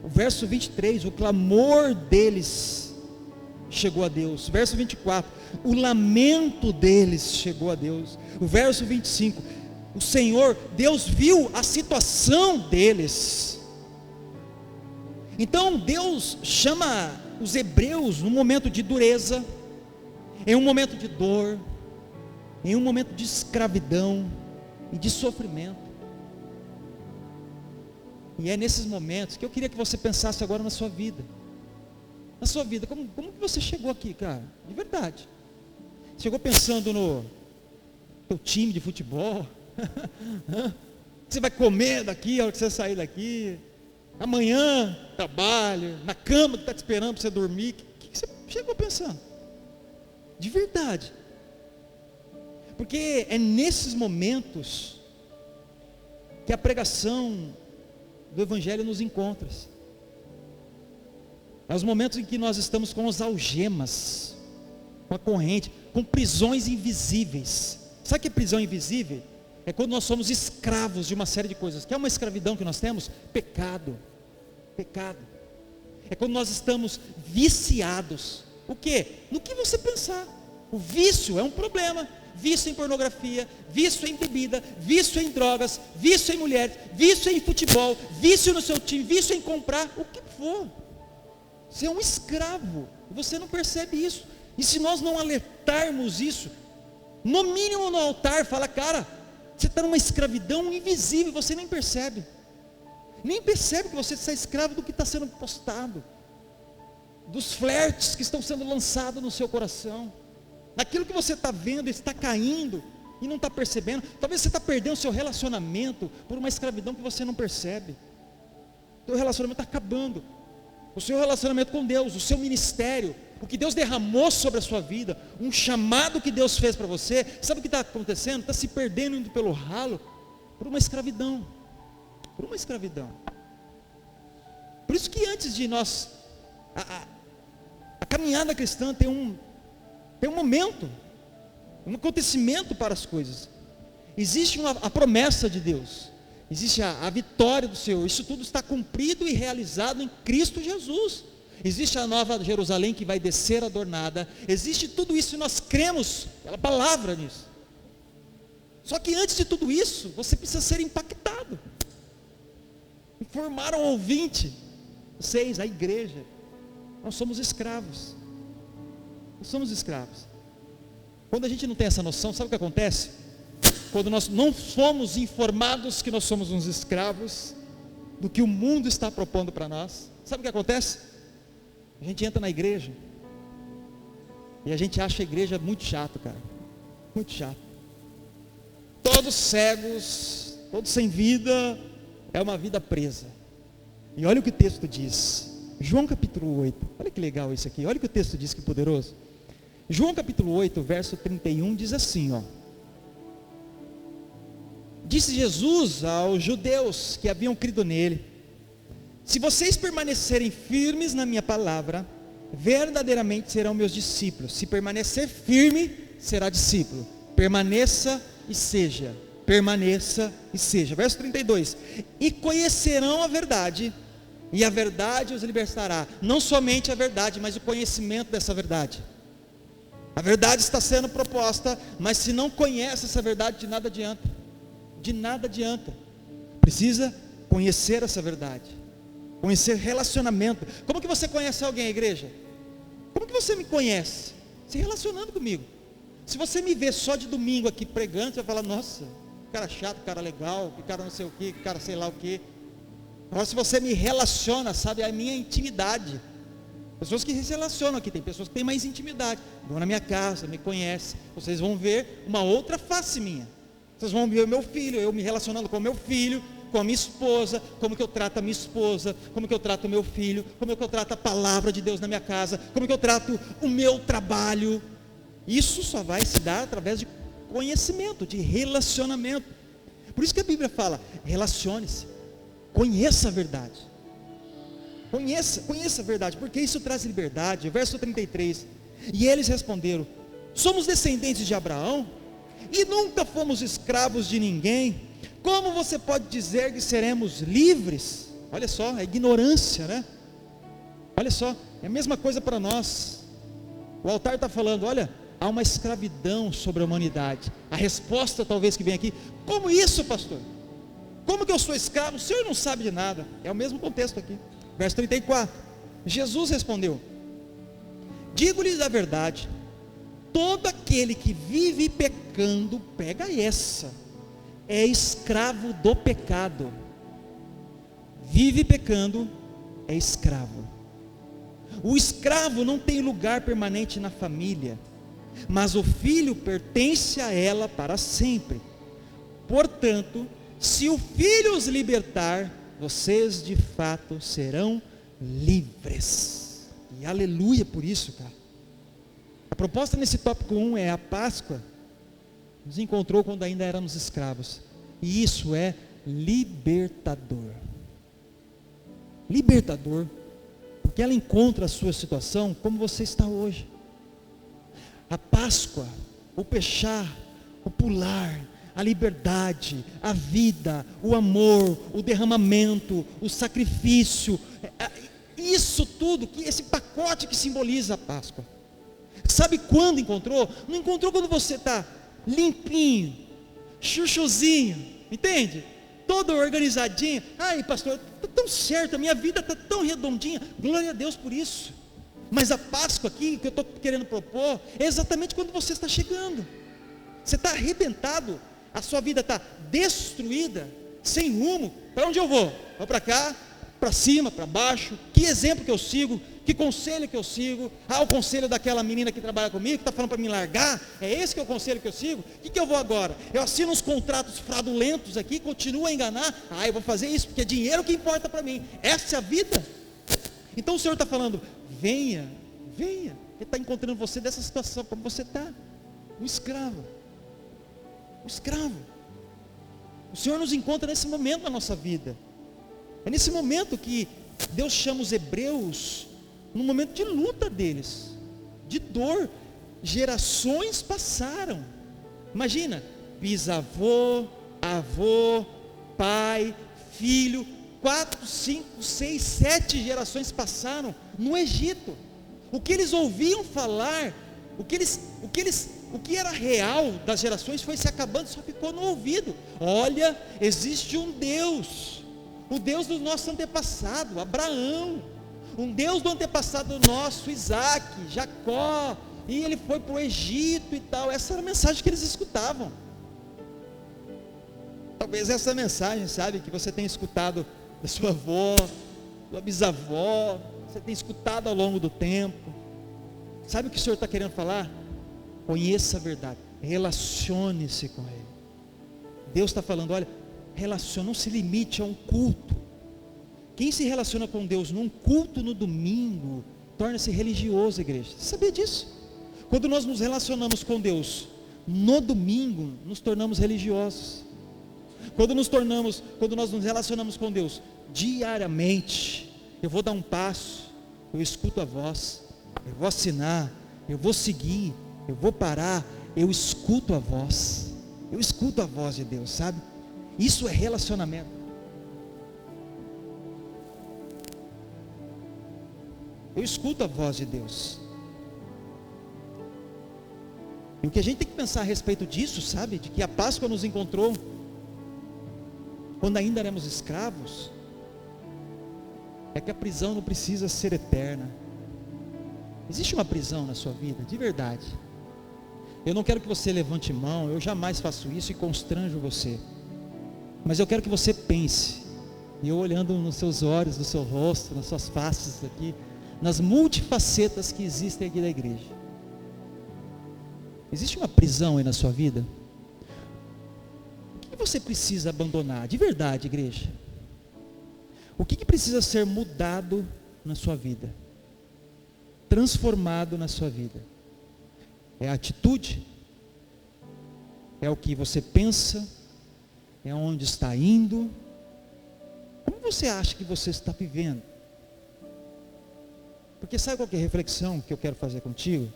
O verso 23, o clamor deles chegou a Deus. Verso 24, o lamento deles chegou a Deus. O verso 25, o Senhor, Deus viu a situação deles. Então Deus chama os hebreus num momento de dureza, em um momento de dor, em um momento de escravidão e de sofrimento. E é nesses momentos que eu queria que você pensasse agora na sua vida. Na sua vida, como que você chegou aqui, cara? De verdade. Chegou pensando no teu time de futebol? Você vai comer daqui, a hora que você sair daqui? Amanhã, trabalho, na cama que está te esperando para você dormir? O que você chegou pensando? De verdade. Porque é nesses momentos que a pregação do Evangelho nos encontra. É os momentos em que nós estamos com as algemas, com a corrente, com prisões invisíveis. Sabe o que é prisão invisível? É quando nós somos escravos de uma série de coisas. Que é uma escravidão que nós temos? Pecado. Pecado. É quando nós estamos viciados. O quê? No que você pensar. O vício é um problema. Vício em pornografia, vício em bebida, vício em drogas, vício em mulheres, vício em futebol, vício no seu time, vício em comprar, o que for. Você é um escravo, e você não percebe isso. E se nós não alertarmos isso, no mínimo no altar, fala, cara, você está numa escravidão invisível, você nem percebe. Nem percebe que você está escravo do que está sendo postado, dos flertes que estão sendo lançados no seu coração. Naquilo que você está vendo, está caindo e não está percebendo. Talvez você está perdendo o seu relacionamento por uma escravidão que você não percebe. O seu relacionamento está acabando. o seu relacionamento com Deus, o seu ministério, o que Deus derramou sobre a sua vida, um chamado que Deus fez para você, sabe o que está acontecendo? Está se perdendo, indo pelo ralo, por uma escravidão, por isso que antes de nós, a caminhada cristã tem um momento, um acontecimento para as coisas, existe a promessa de Deus, existe a vitória do Senhor, isso tudo está cumprido e realizado em Cristo Jesus, existe a nova Jerusalém que vai descer adornada, existe tudo isso e nós cremos pela palavra nisso, só que antes de tudo isso, você precisa ser impactado, informar ao ouvinte, vocês, a igreja, nós somos escravos, quando a gente não tem essa noção, sabe o que acontece? Quando nós não somos informados que nós somos uns escravos do que o mundo está propondo para nós, sabe o que acontece? A gente entra na igreja e a gente acha a igreja muito chato, cara, muito chato, todos cegos, todos sem vida, é uma vida presa. E olha o que o texto diz, João capítulo 8, olha que legal isso aqui, olha o que o texto diz, que poderoso. João capítulo 8, verso 31 diz assim, ó: disse Jesus aos judeus que haviam crido nele: se vocês permanecerem firmes na minha palavra, verdadeiramente serão meus discípulos. Se permanecer firme, será discípulo. Permaneça e seja. Verso 32: e conhecerão a verdade, e a verdade os libertará. Não somente a verdade, mas o conhecimento dessa verdade. A verdade está sendo proposta, mas se não conhece essa verdade, de nada adianta. Precisa conhecer essa verdade, conhecer relacionamento. Como que você conhece alguém, igreja? Como que você me conhece? Se relacionando comigo. Se você me vê só de domingo aqui pregando, você vai falar: nossa, cara chato, cara legal, que cara não sei o que, cara sei lá o que. Agora, se você me relaciona, sabe, a minha intimidade. Pessoas que se relacionam aqui, tem pessoas que têm mais intimidade, vão na minha casa, me conhecem, vocês vão ver uma outra face minha. Vocês vão ver o meu filho, eu me relacionando com o meu filho, com a minha esposa, como que eu trato a minha esposa, como que eu trato o meu filho, como que eu trato a palavra de Deus na minha casa, como que eu trato o meu trabalho. Isso só vai se dar através de conhecimento, de relacionamento. Por isso que a Bíblia fala: relacione-se, conheça a verdade. Conheça a verdade, porque isso traz liberdade. Verso 33: e eles responderam: somos descendentes de Abraão e nunca fomos escravos de ninguém. Como você pode dizer que seremos livres? Olha só, é ignorância, né? Olha só, é a mesma coisa para nós. O altar está falando: olha, há uma escravidão sobre a humanidade. A resposta talvez que vem aqui: como isso, pastor? Como que eu sou escravo? O senhor não sabe de nada. É o mesmo contexto aqui. Verso 34: Jesus respondeu: digo-lhes a verdade, todo aquele que vive pecando, pega essa, é escravo do pecado. Vive pecando, é escravo. O escravo não tem lugar permanente na família, mas o filho pertence a ela para sempre. Portanto, se o filho os libertar, vocês de fato serão livres. E aleluia por isso, cara. A proposta nesse tópico 1 é: a Páscoa nos encontrou quando ainda éramos escravos, e isso é libertador. Libertador, porque ela encontra a sua situação como você está hoje. A Páscoa, o pechá, o pular, a liberdade, a vida, o amor, o derramamento, o sacrifício, isso tudo, esse pacote que simboliza a Páscoa. Sabe quando encontrou? Não encontrou quando você está limpinho, chuchuzinho, entende? Todo organizadinho. Ai, pastor, está tão certo, a minha vida está tão redondinha. Glória a Deus por isso. Mas a Páscoa aqui, que eu estou querendo propor, é exatamente quando você está chegando. Você está arrebentado, a sua vida está destruída, sem rumo. Para onde eu vou? Vou para cá, para cima, para baixo. Que exemplo que eu sigo? Que conselho que eu sigo? O conselho daquela menina que trabalha comigo, que está falando para me largar, é esse que é o conselho que eu sigo? O que eu vou agora? Eu assino uns contratos fraudulentos aqui, continuo a enganar, eu vou fazer isso, porque é dinheiro que importa para mim. Essa é a vida? Então o Senhor está falando, venha, venha. Ele está encontrando você dessa situação, como você está, um escravo. Um escravo. O Senhor nos encontra nesse momento na nossa vida. É nesse momento que Deus chama os hebreus, no momento de luta deles, de dor. Gerações passaram. Imagina, bisavô, avô, pai, filho, 4, 5, 6, 7 gerações passaram no Egito. O que eles ouviam falar, o que era real das gerações foi se acabando, só ficou no ouvido. Olha, existe um Deus, o Deus do nosso antepassado, Abraão, um Deus do antepassado nosso, Isaac, Jacó, e ele foi para o Egito e tal. Essa era a mensagem que eles escutavam. Talvez essa mensagem, sabe, que você tenha escutado da sua avó, sua bisavó, você tem escutado ao longo do tempo. Sabe o que o Senhor está querendo falar? Conheça a verdade, relacione-se com Ele. Deus está falando, olha, relacione, não se limite a um culto. Quem se relaciona com Deus num culto no domingo, torna-se religioso, igreja. Você sabia disso? Quando nós nos relacionamos com Deus no domingo, nos tornamos religiosos. Quando nós nos relacionamos com Deus diariamente, eu vou dar um passo, eu escuto a voz, eu vou assinar, eu vou seguir, eu vou parar, eu escuto a voz de Deus, sabe? Isso é relacionamento. Eu escuto a voz de Deus. E o que a gente tem que pensar a respeito disso, sabe? De que a Páscoa nos encontrou quando ainda éramos escravos, é que a prisão não precisa ser eterna. Existe uma prisão na sua vida, de verdade. Eu não quero que você levante mão, eu jamais faço isso e constranjo você. Mas eu quero que você pense, e eu olhando nos seus olhos, no seu rosto, nas suas faces aqui, nas multifacetas que existem aqui da igreja. Existe uma prisão aí na sua vida? O que você precisa abandonar? De verdade, igreja. O que precisa ser mudado na sua vida? Transformado na sua vida? É a atitude? É o que você pensa? É onde está indo? Como você acha que você está vivendo? Porque sabe qual que é a reflexão que eu quero fazer contigo?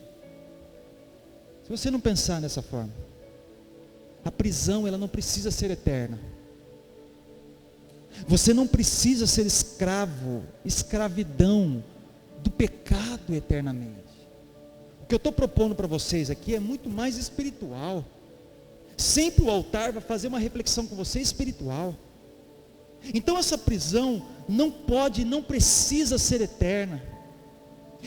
Se você não pensar dessa forma, a prisão ela não precisa ser eterna. Você não precisa ser escravidão do pecado eternamente. O que eu estou propondo para vocês aqui é muito mais espiritual. Sempre o altar vai fazer uma reflexão com você espiritual. Então essa prisão não pode, não precisa ser eterna.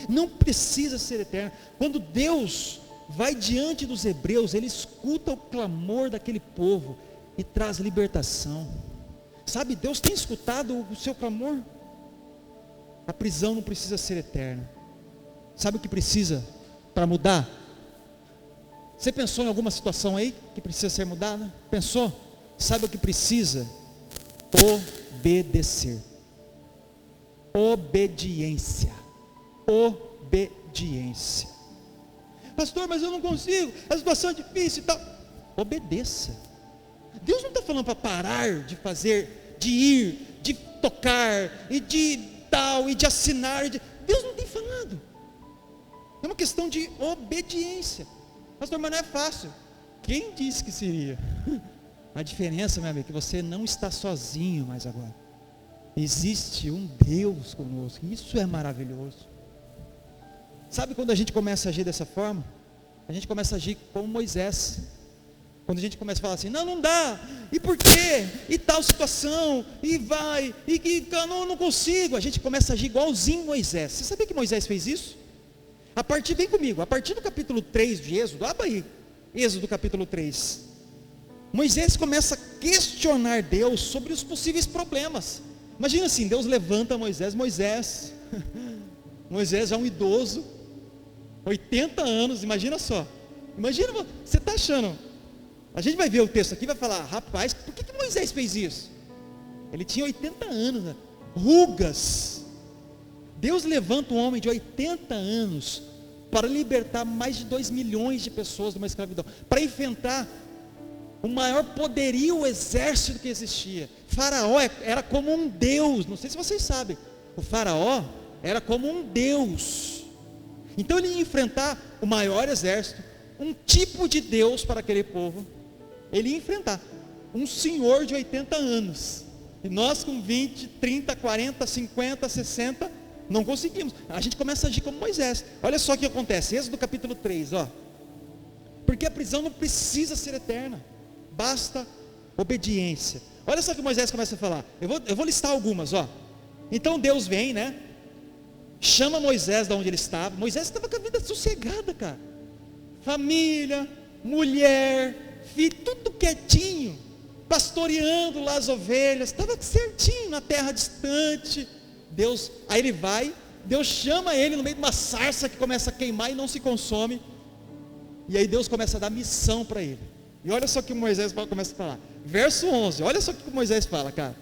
Não precisa ser eterna. Quando Deus vai diante dos hebreus, Ele escuta o clamor daquele povo e traz libertação. Sabe, Deus tem escutado o seu clamor. A prisão não precisa ser eterna. Sabe o que precisa para mudar? Você pensou em alguma situação aí que precisa ser mudada? Pensou? Sabe o que precisa? Obedecer. Obediência. Obediência. Pastor, mas eu não consigo, a situação é difícil e tal. Obedeça. Deus não está falando para parar de fazer, de ir, de tocar, e de tal, e de assinar. Deus não tem falado. É uma questão de obediência. Pastor, mas não é fácil. Quem disse que seria? A diferença, meu amigo, é que você não está sozinho mais agora. Existe um Deus conosco. Isso é maravilhoso. Sabe quando a gente começa a agir dessa forma? A gente começa a agir como Moisés. Quando a gente começa a falar assim, não dá, e por quê? E tal situação, e vai, e que não consigo. A gente começa a agir igualzinho Moisés. Você sabia que Moisés fez isso? Vem comigo, a partir do capítulo 3 de Êxodo, abre aí, Êxodo capítulo 3. Moisés começa a questionar Deus sobre os possíveis problemas. Imagina assim, Deus levanta Moisés já é um idoso, 80 anos, imagina só. Imagina, você está achando, a gente vai ver o texto aqui e vai falar, rapaz, por que Moisés fez isso? Ele tinha 80 anos, né? Rugas, Deus levanta um homem de 80 anos para libertar mais de 2 milhões de pessoas de uma escravidão, para enfrentar o maior poderio, o exército que existia. Faraó era como um deus, não sei se vocês sabem, o faraó era como um deus. Então ele ia enfrentar o maior exército, um tipo de Deus para aquele povo. Ele ia enfrentar um senhor de 80 anos, e nós com 20, 30, 40, 50, 60, não conseguimos. A gente começa a agir como Moisés. Olha só o que acontece, Êxodo capítulo 3, ó. Porque a prisão não precisa ser eterna, basta obediência. Olha só o que Moisés começa a falar, eu vou listar algumas, ó. Então Deus vem, né, chama Moisés de onde ele estava. Moisés estava com a vida sossegada, cara, família, mulher, filho, tudo quietinho, pastoreando lá as ovelhas, estava certinho na terra distante. Deus, aí ele vai, Deus chama ele no meio de uma sarça que começa a queimar e não se consome, e aí Deus começa a dar missão para ele. E olha só o que Moisés começa a falar, verso 11, olha só o que Moisés fala, cara.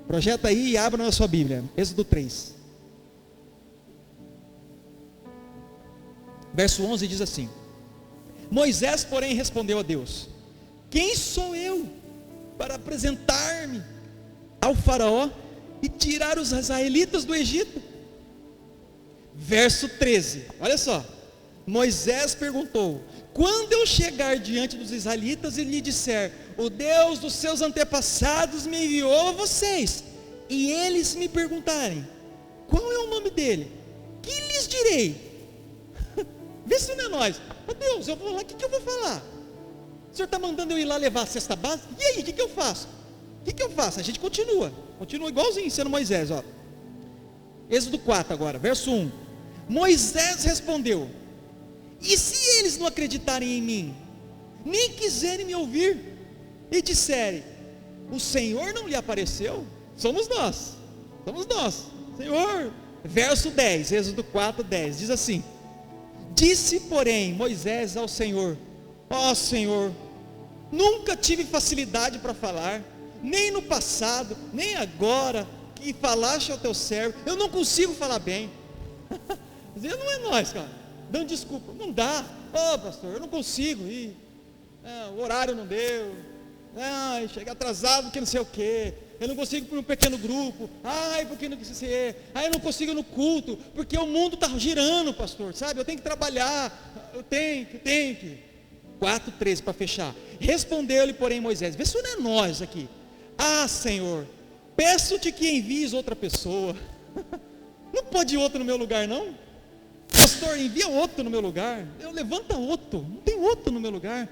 Projeta aí e abra na sua Bíblia, Êxodo 3. Verso 11 diz assim: Moisés, porém, respondeu a Deus: quem sou eu para apresentar-me ao faraó e tirar os israelitas do Egito? Verso 13, olha só, Moisés perguntou: quando eu chegar diante dos israelitas e lhe disser, o Deus dos seus antepassados me enviou a vocês, e eles me perguntarem, qual é o nome dele? Que lhes direi? Vê se não é nós. Oh Deus, eu vou lá, o que eu vou falar? O Senhor está mandando eu ir lá levar a cesta básica? E aí, o que eu faço? O que eu faço? A gente continua igualzinho sendo Moisés, ó. Êxodo 4 agora, verso 1. Moisés respondeu: e se eles não acreditarem em mim, nem quiserem me ouvir, e disserem, o Senhor não lhe apareceu? Somos nós, Senhor. Verso 10, Êxodo 4, 10, diz assim: disse, porém, Moisés ao Senhor: ó Senhor, nunca tive facilidade para falar, nem no passado, nem agora, que falaste ao teu servo, eu não consigo falar bem. Não é nós, cara, dando desculpa, não dá, pastor, eu não consigo ir, o horário não deu, chega atrasado porque não sei o que, eu não consigo ir para um pequeno grupo, porque não quis ser, eu não consigo ir no culto, porque o mundo está girando, pastor, sabe, eu tenho que trabalhar, eu tenho que. 4:13 para fechar. Respondeu-lhe, porém, Moisés: vê se não é nós aqui. Senhor, peço-te que envies outra pessoa. Não pode ir outro no meu lugar, não? Pastor, envia outro no meu lugar. Levanta outro, não tem outro no meu lugar.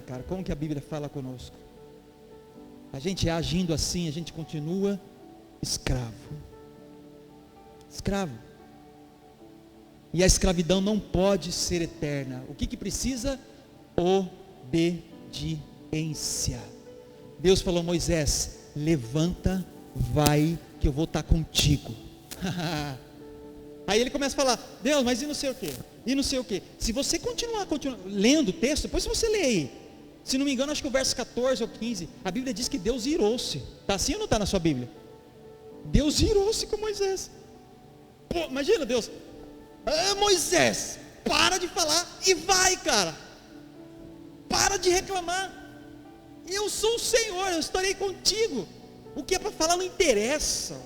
Cara, como que a Bíblia fala conosco? A gente agindo assim, a gente continua escravo. E a escravidão não pode ser eterna. O que precisa? Obediência. Deus falou: Moisés, levanta, vai, que eu vou estar contigo. Aí ele começa a falar: Deus, mas e não sei o que? E não sei o que? Se você continuar lendo o texto, depois você lê aí, se não me engano, acho que o verso 14 ou 15, a Bíblia diz que Deus irou-se. Está assim ou não está na sua Bíblia? Deus irou-se com Moisés. Pô, imagina Deus: Moisés, para de falar e vai, cara, para de reclamar, eu sou o Senhor, eu estarei contigo, o que é para falar não interessa.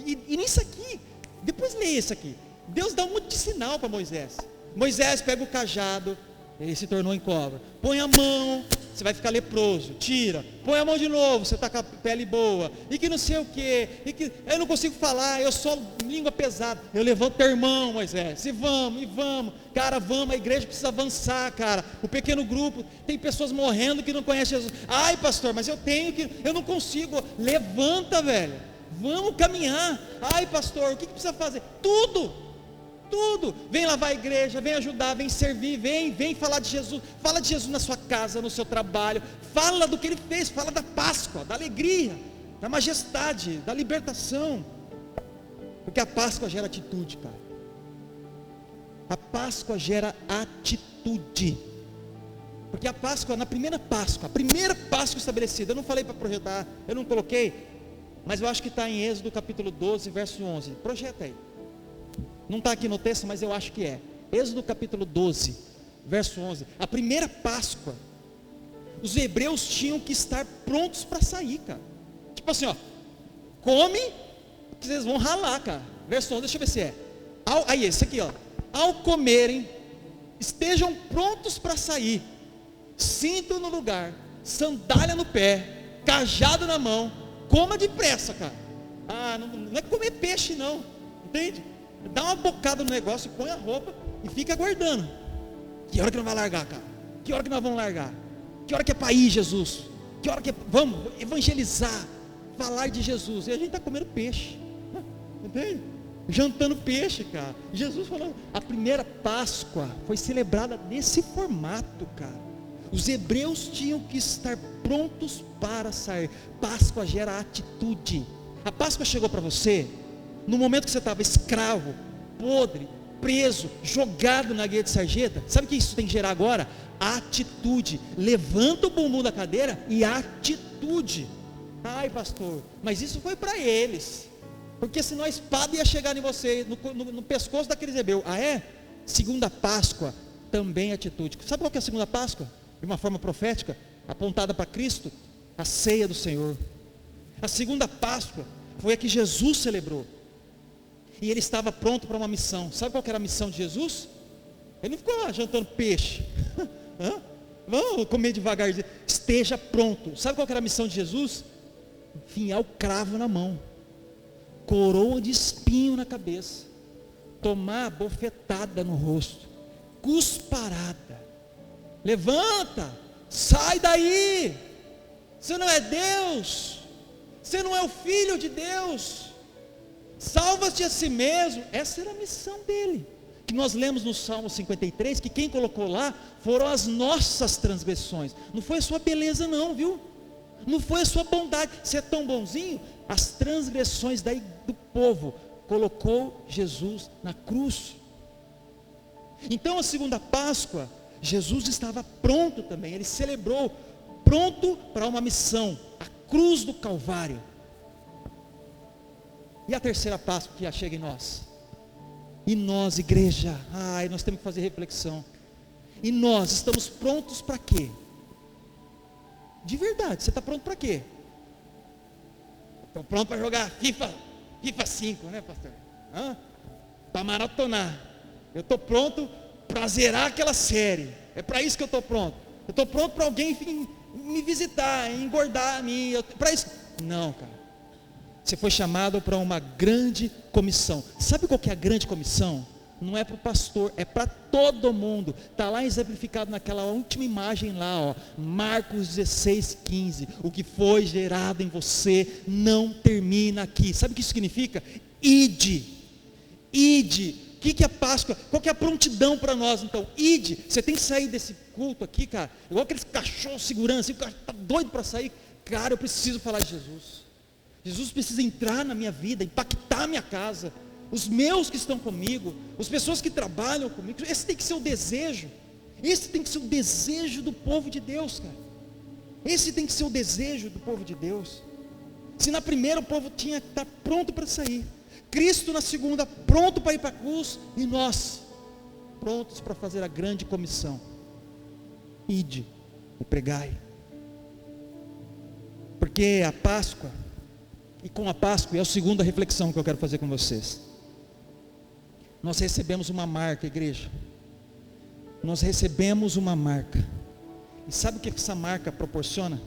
E nisso aqui, depois leia isso aqui, Deus dá um monte de sinal para Moisés. Moisés pega o cajado, ele se tornou em cobra, põe a mão, você vai ficar leproso, tira, põe a mão de novo, você está com a pele boa, e que não sei o que, eu não consigo falar, eu sou língua pesada, eu levanto teu irmão, Moisés, e vamos, cara, vamos, a igreja precisa avançar, cara, o pequeno grupo, tem pessoas morrendo que não conhecem Jesus, pastor, mas eu não consigo, levanta, velho, vamos caminhar, pastor, o que precisa fazer? Tudo, vem lavar a igreja, vem ajudar, vem servir, vem falar de Jesus, fala de Jesus na sua casa, no seu trabalho, fala do que Ele fez, fala da Páscoa, da alegria, da majestade, da libertação, porque a Páscoa gera atitude, cara, a Páscoa gera atitude, porque a Páscoa, a primeira Páscoa estabelecida, eu não falei para projetar, eu não coloquei, mas eu acho que está em Êxodo capítulo 12, verso 11. Projeta aí. Não está aqui no texto, mas eu acho que é. Êxodo capítulo 12, verso 11. A primeira Páscoa, os hebreus tinham que estar prontos para sair, cara. Tipo assim, ó, come, que vocês vão ralar, cara. Verso 11, deixa eu ver se é. Aí, esse aqui, ó. Ao comerem, estejam prontos para sair, cinto no lugar, sandália no pé, cajado na mão, coma depressa, cara. Não é comer peixe não, entende? Dá uma bocada no negócio, põe a roupa e fica aguardando. Que hora que nós vamos largar, cara? Que hora que nós vamos largar? Que hora que é para ir, Jesus? Que hora que é? Vamos evangelizar, falar de Jesus. E a gente está comendo peixe, entende? Jantando peixe, cara. Jesus falou, a primeira Páscoa foi celebrada nesse formato, cara. Os hebreus tinham que estar prontos para sair. Páscoa gera atitude. A Páscoa chegou para você no momento que você estava escravo, podre, preso, jogado na guia de sarjeta. Sabe o que isso tem que gerar agora? Atitude. Levanta o bumbum da cadeira e atitude. Ai, pastor, mas isso foi para eles, porque senão a espada ia chegar em você, no pescoço daqueles hebreus. Segunda Páscoa, também atitude. Sabe qual que é a segunda Páscoa? De uma forma profética, apontada para Cristo, a ceia do Senhor. A segunda Páscoa foi a que Jesus celebrou, e ele estava pronto para uma missão. Sabe qual que era a missão de Jesus? Ele não ficou lá jantando peixe. Vamos comer devagarzinho. Esteja pronto. Sabe qual que era a missão de Jesus? Enfiar o cravo na mão, coroa de espinho na cabeça, tomar bofetada no rosto, cusparada. Levanta, sai daí. Você não é Deus, você não é o Filho de Deus. Salva-te a si mesmo. Essa era a missão dele, que nós lemos no Salmo 53, que quem colocou lá foram as nossas transgressões. Não foi a sua beleza não, viu? Não foi a sua bondade. Você é tão bonzinho. As transgressões do povo colocou Jesus na cruz. Então a segunda Páscoa, Jesus estava pronto também. Ele celebrou, pronto para uma missão, a cruz do Calvário. E a terceira Páscoa que já chega em nós? E nós, igreja, nós temos que fazer reflexão. E nós estamos prontos para quê? De verdade, você está pronto para quê? Estou pronto para jogar FIFA 5, né, pastor? Para maratonar. Eu estou pronto para zerar aquela série. É para isso que eu estou pronto. Eu estou pronto para alguém me visitar, engordar a mim. Para isso. Não, cara. Você foi chamado para uma grande comissão. Sabe qual que é a grande comissão? Não é para o pastor, é para todo mundo. Está lá exemplificado naquela última imagem lá, Marcos 16:15. O que foi gerado em você não termina aqui. Sabe o que isso significa? Ide. O que é a Páscoa? Qual que é a prontidão para nós então? Ide. Você tem que sair desse culto aqui, cara, igual aqueles cachorros segurando assim, o cara está doido para sair. Cara, eu preciso falar de Jesus. Jesus precisa entrar na minha vida, impactar a minha casa, os meus que estão comigo, as pessoas que trabalham comigo. Esse tem que ser o desejo. Esse tem que ser o desejo do povo de Deus, cara. Esse tem que ser o desejo do povo de Deus. Se na primeira o povo tinha que estar pronto para sair, Cristo na segunda pronto para ir para a cruz, e nós prontos para fazer a grande comissão. Ide e pregai. Porque a Páscoa, e com a Páscoa é a segunda reflexão que eu quero fazer com vocês. Nós recebemos uma marca, igreja. Nós recebemos uma marca. E sabe o que essa marca proporciona?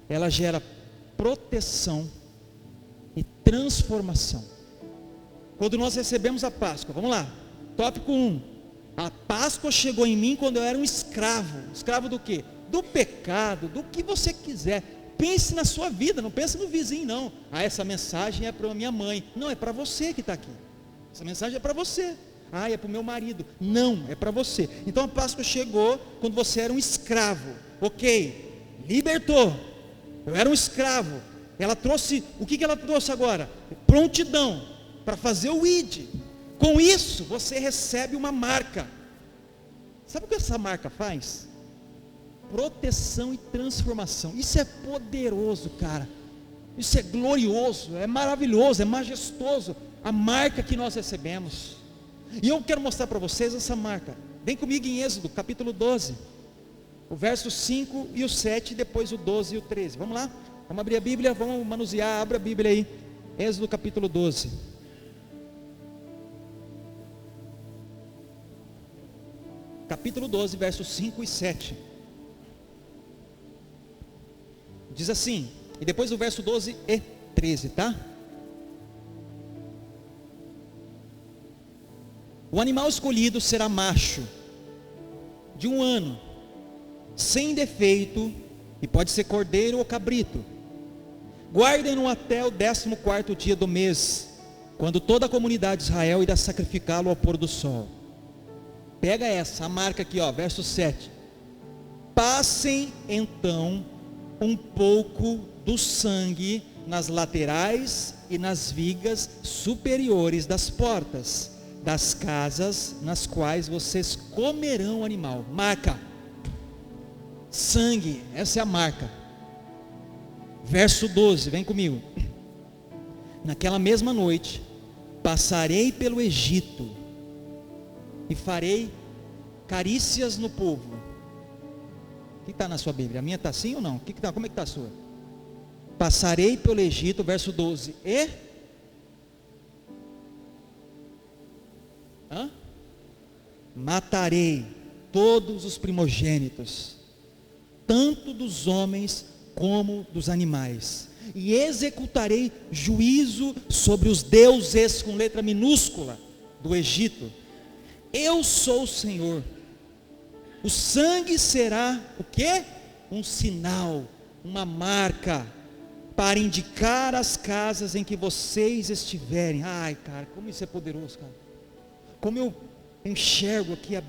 Ela gera proteção e transformação. Quando nós recebemos a Páscoa, vamos lá, tópico 1. A Páscoa chegou em mim quando eu era um escravo. Escravo do quê? Do pecado, do que você quiser. Pense na sua vida, não pense no vizinho não. Essa mensagem é para minha mãe. Não, é para você que está aqui. Essa mensagem é para você. É para o meu marido. Não, é para você. Então a Páscoa chegou quando você era um escravo. Ok, libertou. Eu era um escravo. Ela trouxe, o que ela trouxe agora? Prontidão para fazer o id. Com isso você recebe uma marca. Sabe o que essa marca faz? Proteção e transformação. Isso é poderoso, cara. Isso é glorioso, é maravilhoso, é majestoso, a marca que nós recebemos. E eu quero mostrar para vocês essa marca. Vem comigo em Êxodo, capítulo 12, o verso 5 e o 7, e depois o 12 e o 13. Vamos lá? Vamos abrir a Bíblia, vamos manusear, abra a Bíblia aí. Êxodo capítulo 12. Capítulo 12, versos 5 e 7. Diz assim, e depois o verso 12 e 13, tá? O animal escolhido será macho, de 1 ano, sem defeito, e pode ser cordeiro ou cabrito. Guardem-no até o 14º dia do mês, quando toda a comunidade de Israel irá sacrificá-lo ao pôr do sol. Pega essa, a marca aqui, ó, verso 7. Passem então um pouco do sangue nas laterais e nas vigas superiores das portas das casas nas quais vocês comerão o animal. Marca, sangue, essa é a marca. Verso 12, vem comigo. Naquela mesma noite passarei pelo Egito e farei carícias no povo. O que está na sua Bíblia? A minha está assim ou não? Como é que está a sua? Passarei pelo Egito, verso 12. Matarei todos os primogênitos, tanto dos homens como dos animais, e executarei juízo sobre os deuses, com letra minúscula, do Egito. Eu sou o Senhor. O sangue será o quê? Um sinal, uma marca, para indicar as casas em que vocês estiverem. Ai, cara, como isso é poderoso, cara. Como eu enxergo aqui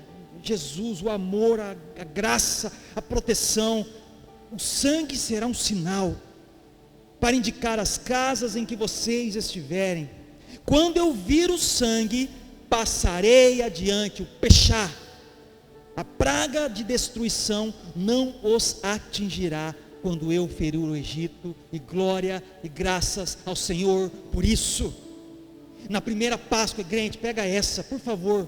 Jesus, o amor, a graça, a proteção. O sangue será um sinal, para indicar as casas em que vocês estiverem. Quando eu vir o sangue, passarei adiante, o pechá. A praga de destruição não os atingirá quando eu ferir o Egito, e glória e graças ao Senhor por isso. Na primeira Páscoa, crente, pega essa, por favor,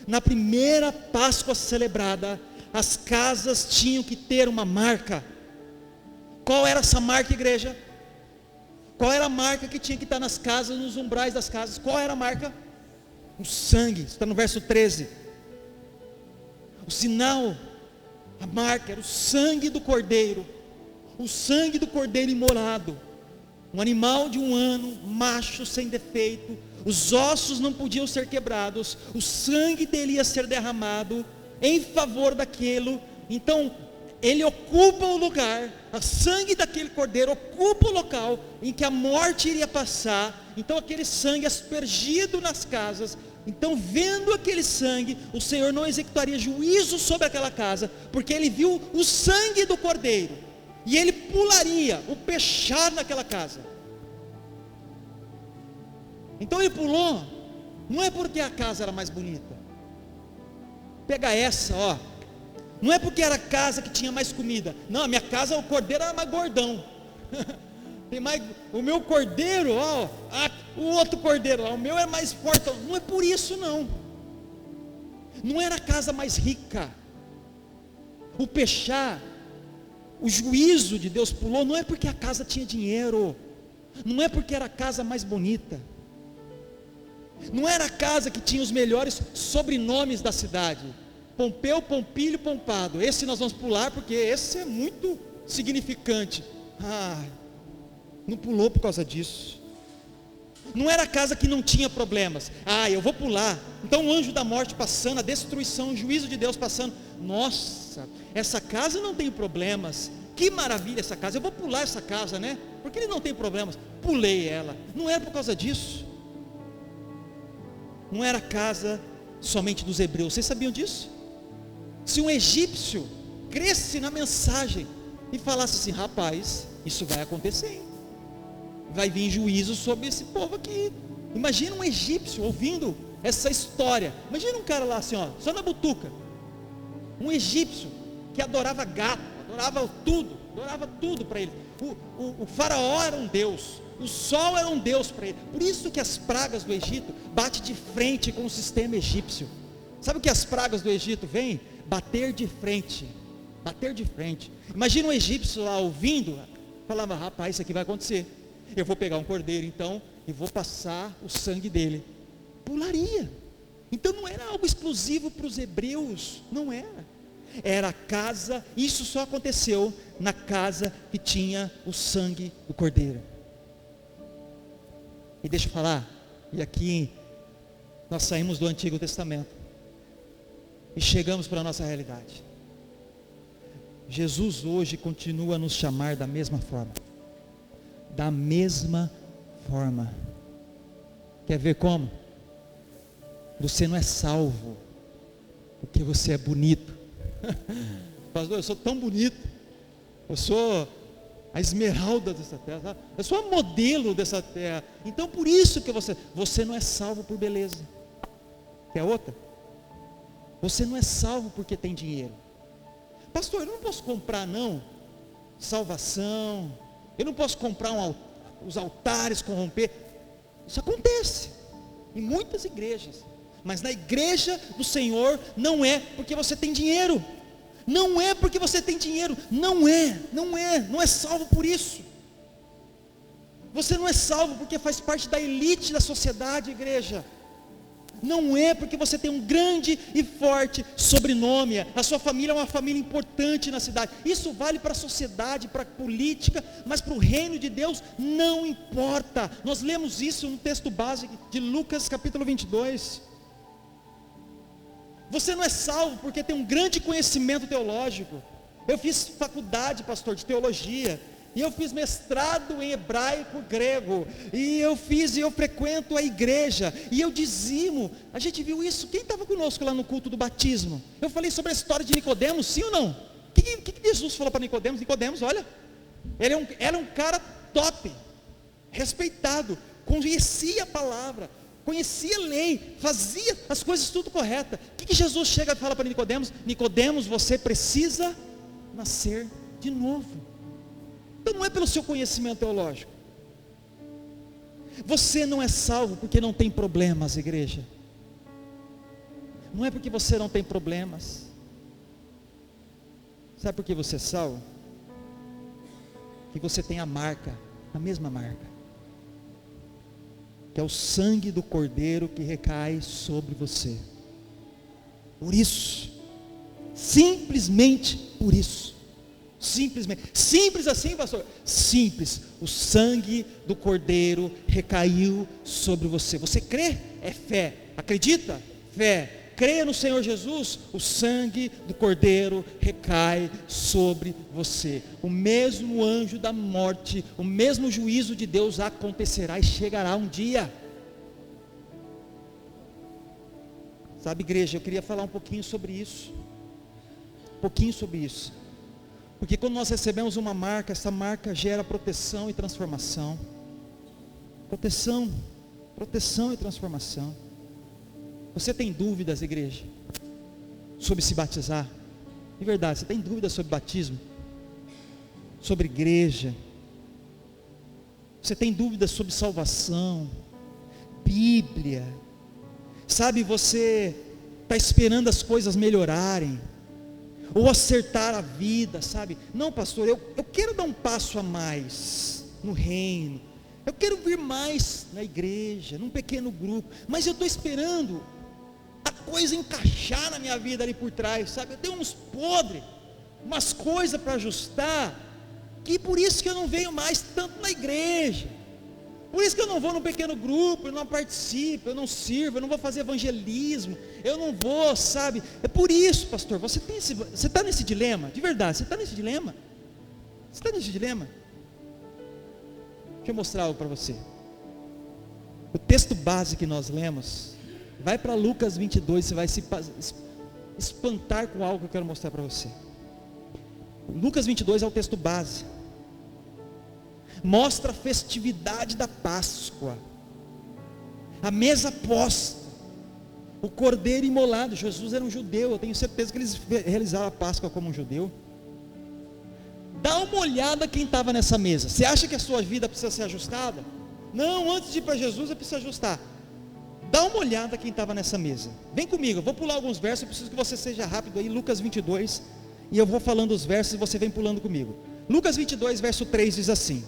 na primeira Páscoa celebrada, as casas tinham que ter uma marca. Qual era essa marca, igreja? Qual era a marca que tinha que estar nas casas, nos umbrais das casas? Qual era a marca? O sangue, está no verso 13. O sinal, a marca era o sangue do cordeiro, o sangue do cordeiro imolado, um animal de 1 ano, macho, sem defeito. Os ossos não podiam ser quebrados, o sangue dele ia ser derramado em favor daquilo. Então ele ocupa o lugar, o sangue daquele cordeiro ocupa o local em que a morte iria passar. Então aquele sangue aspergido nas casas. Então, vendo aquele sangue, o Senhor não executaria juízo sobre aquela casa, porque ele viu o sangue do cordeiro, e ele pularia o pechá naquela casa. Então ele pulou, não é porque a casa era mais bonita. Pega essa, ó. Não é porque era a casa que tinha mais comida. Não, a minha casa, o cordeiro era mais gordão. Tem mais, o meu cordeiro, ó, o outro cordeiro lá, o meu é mais forte. Não é por isso, não. Não era a casa mais rica. O pechá, o juízo de Deus pulou, não é porque a casa tinha dinheiro, não é porque era a casa mais bonita, não era a casa que tinha os melhores sobrenomes da cidade. Pompeu, Pompílio, Pompado. Esse nós vamos pular porque esse é muito significante. Não pulou por causa disso. Não era a casa que não tinha problemas. Eu vou pular. Então o anjo da morte passando, a destruição, o juízo de Deus passando. Nossa, essa casa não tem problemas. Que maravilha essa casa. Eu vou pular essa casa, né? Porque ele não tem problemas. Pulei ela. Não era por causa disso. Não era a casa somente dos hebreus. Vocês sabiam disso? Se um egípcio cresce na mensagem e falasse assim: rapaz, isso vai acontecer, hein? Vai vir juízo sobre esse povo aqui. Imagina um egípcio ouvindo essa história. Imagina um cara lá assim, ó, só na butuca. Um egípcio que adorava gato, adorava tudo para ele. o faraó era um deus, o sol era um deus para ele. Por isso que as pragas do Egito batem de frente com o sistema egípcio. Sabe o que as pragas do Egito vêm? Bater de frente. Bater de frente. Imagina um egípcio lá ouvindo, falava: rapaz, isso aqui vai acontecer. Eu vou pegar um cordeiro então e vou passar o sangue dele. Pularia. Então não era algo exclusivo para os hebreus, não era. Era a casa, isso só aconteceu na casa que tinha o sangue do cordeiro. E deixa eu falar, e aqui nós saímos do Antigo Testamento e chegamos para a nossa realidade. Jesus hoje continua a nos chamar da mesma forma. Da mesma forma. Quer ver como? Você não é salvo porque você é bonito. Pastor, eu sou tão bonito. Eu sou a esmeralda dessa terra, sabe? Eu sou a modelo dessa terra. Então por isso que você não é salvo por beleza. Quer outra? Você não é salvo porque tem dinheiro. Pastor, eu não posso comprar não salvação. Eu não posso comprar os altares, corromper. Isso acontece em muitas igrejas. Mas na igreja do Senhor não é porque você tem dinheiro. Não é porque você tem dinheiro. Não é salvo por isso. Você não é salvo porque faz parte da elite da sociedade, igreja. Não é porque você tem um grande e forte sobrenome. A sua família é uma família importante na cidade. Isso vale para a sociedade, para a política, mas para o reino de Deus não importa. Nós lemos isso no texto básico de Lucas capítulo 22. Você não é salvo porque tem um grande conhecimento teológico. Eu fiz faculdade, pastor, de teologia, e eu fiz mestrado em hebraico grego, e eu frequento a igreja, e eu dizimo. A gente viu isso, quem estava conosco lá no culto do batismo? Eu falei sobre a história de Nicodemos, sim ou não? O que Jesus falou para Nicodemos? Nicodemos, olha, ele era um cara top, respeitado, conhecia a palavra, conhecia a lei, fazia as coisas tudo correta. O que Jesus chega e fala para Nicodemos? Nicodemos, você precisa nascer de novo. Então não é pelo seu conhecimento teológico. Você não é salvo porque não tem problemas, igreja. Não é porque você não tem problemas. Sabe por que você é salvo? Que você tem a marca, a mesma marca, que é o sangue do Cordeiro que recai sobre você. Por isso, simplesmente por isso. Simplesmente, simples assim, pastor? Simples, o sangue do Cordeiro recaiu sobre você. Você crê? É fé. Acredita? Fé. Creia no Senhor Jesus, o sangue do Cordeiro recai sobre você. O mesmo anjo da morte, o mesmo juízo de Deus acontecerá e chegará um dia. Sabe, igreja, eu queria falar um pouquinho sobre isso. Porque quando nós recebemos uma marca, essa marca gera proteção e transformação. Proteção e transformação. Você tem dúvidas, igreja, sobre se batizar? De verdade, você tem dúvidas sobre batismo? Sobre igreja? Você tem dúvidas sobre salvação? Bíblia? Sabe, você está esperando as coisas melhorarem, ou acertar a vida, sabe? Não, pastor, eu quero dar um passo a mais no reino, eu quero vir mais na igreja, num pequeno grupo, mas eu estou esperando a coisa encaixar na minha vida ali por trás, sabe? Eu tenho uns podres, umas coisas para ajustar, que por isso que eu não venho mais tanto na igreja, por isso que eu não vou num pequeno grupo, eu não participo, eu não sirvo, eu não vou fazer evangelismo, eu não vou, sabe? É por isso, pastor, você está nesse dilema, de verdade, você está nesse dilema? Você está nesse dilema? Deixa eu mostrar algo para você. O texto base que nós lemos, vai para Lucas 22, você vai se espantar com algo que eu quero mostrar para você. Lucas 22 é o texto base. Mostra a festividade da Páscoa, a mesa posta, o cordeiro imolado. Jesus era um judeu, eu tenho certeza que eles realizaram a Páscoa como um judeu. Dá uma olhada quem estava nessa mesa. Você acha que a sua vida precisa ser ajustada? Não, antes de ir para Jesus eu preciso ajustar. Dá uma olhada quem estava nessa mesa. Vem comigo, eu vou pular alguns versos, eu preciso que você seja rápido aí, Lucas 22, e eu vou falando os versos e você vem pulando comigo. Lucas 22, verso 3 diz assim: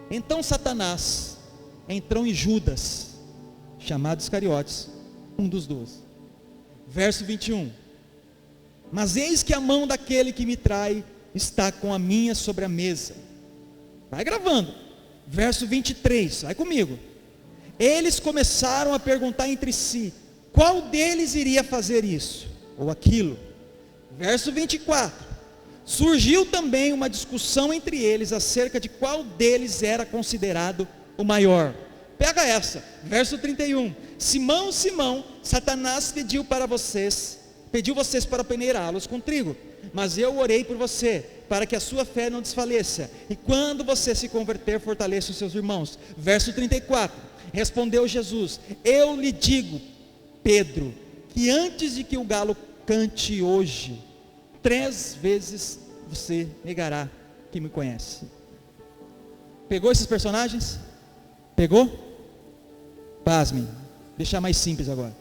então Satanás entrou em Judas, chamado Iscariotes, um dos 12. Verso 21: mas eis que a mão daquele que me trai está com a minha sobre a mesa. Vai gravando. Verso 23, vai comigo. Eles começaram a perguntar entre si, qual deles iria fazer isso, ou aquilo. Verso 24, surgiu também uma discussão entre eles, acerca de qual deles era considerado o maior. Pega essa, verso 31, Simão, Simão, Satanás pediu vocês para peneirá-los com trigo, mas eu orei por você, para que a sua fé não desfaleça, e quando você se converter, fortaleça os seus irmãos. Verso 34, respondeu Jesus, eu lhe digo, Pedro, que antes de que o galo cante hoje, 3 vezes você negará que me conhece. Pegou esses personagens? Pegou? Pasmem, deixar mais simples agora.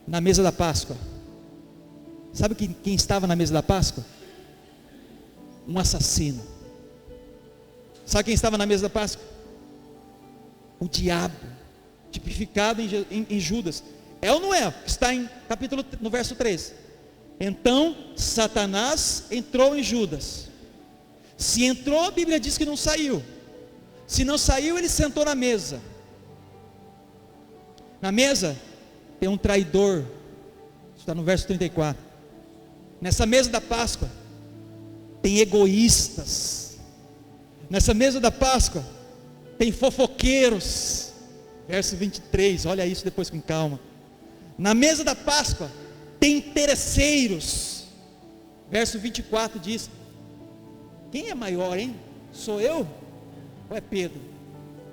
Na mesa da Páscoa, sabe quem estava na mesa da Páscoa? Um assassino. Sabe quem estava na mesa da Páscoa? O diabo, tipificado em Judas. É ou não é? Está no verso 13. Então Satanás entrou em Judas. Se entrou, a Bíblia diz que não saiu. Se não saiu, ele sentou na mesa. Na mesa tem um traidor. Está no verso 34. Nessa mesa da Páscoa tem egoístas. Nessa mesa da Páscoa tem fofoqueiros. Verso 23, olha isso depois com calma. Na mesa da Páscoa tem interesseiros. Verso 24 diz: quem é maior, hein? Sou eu? Ou é Pedro?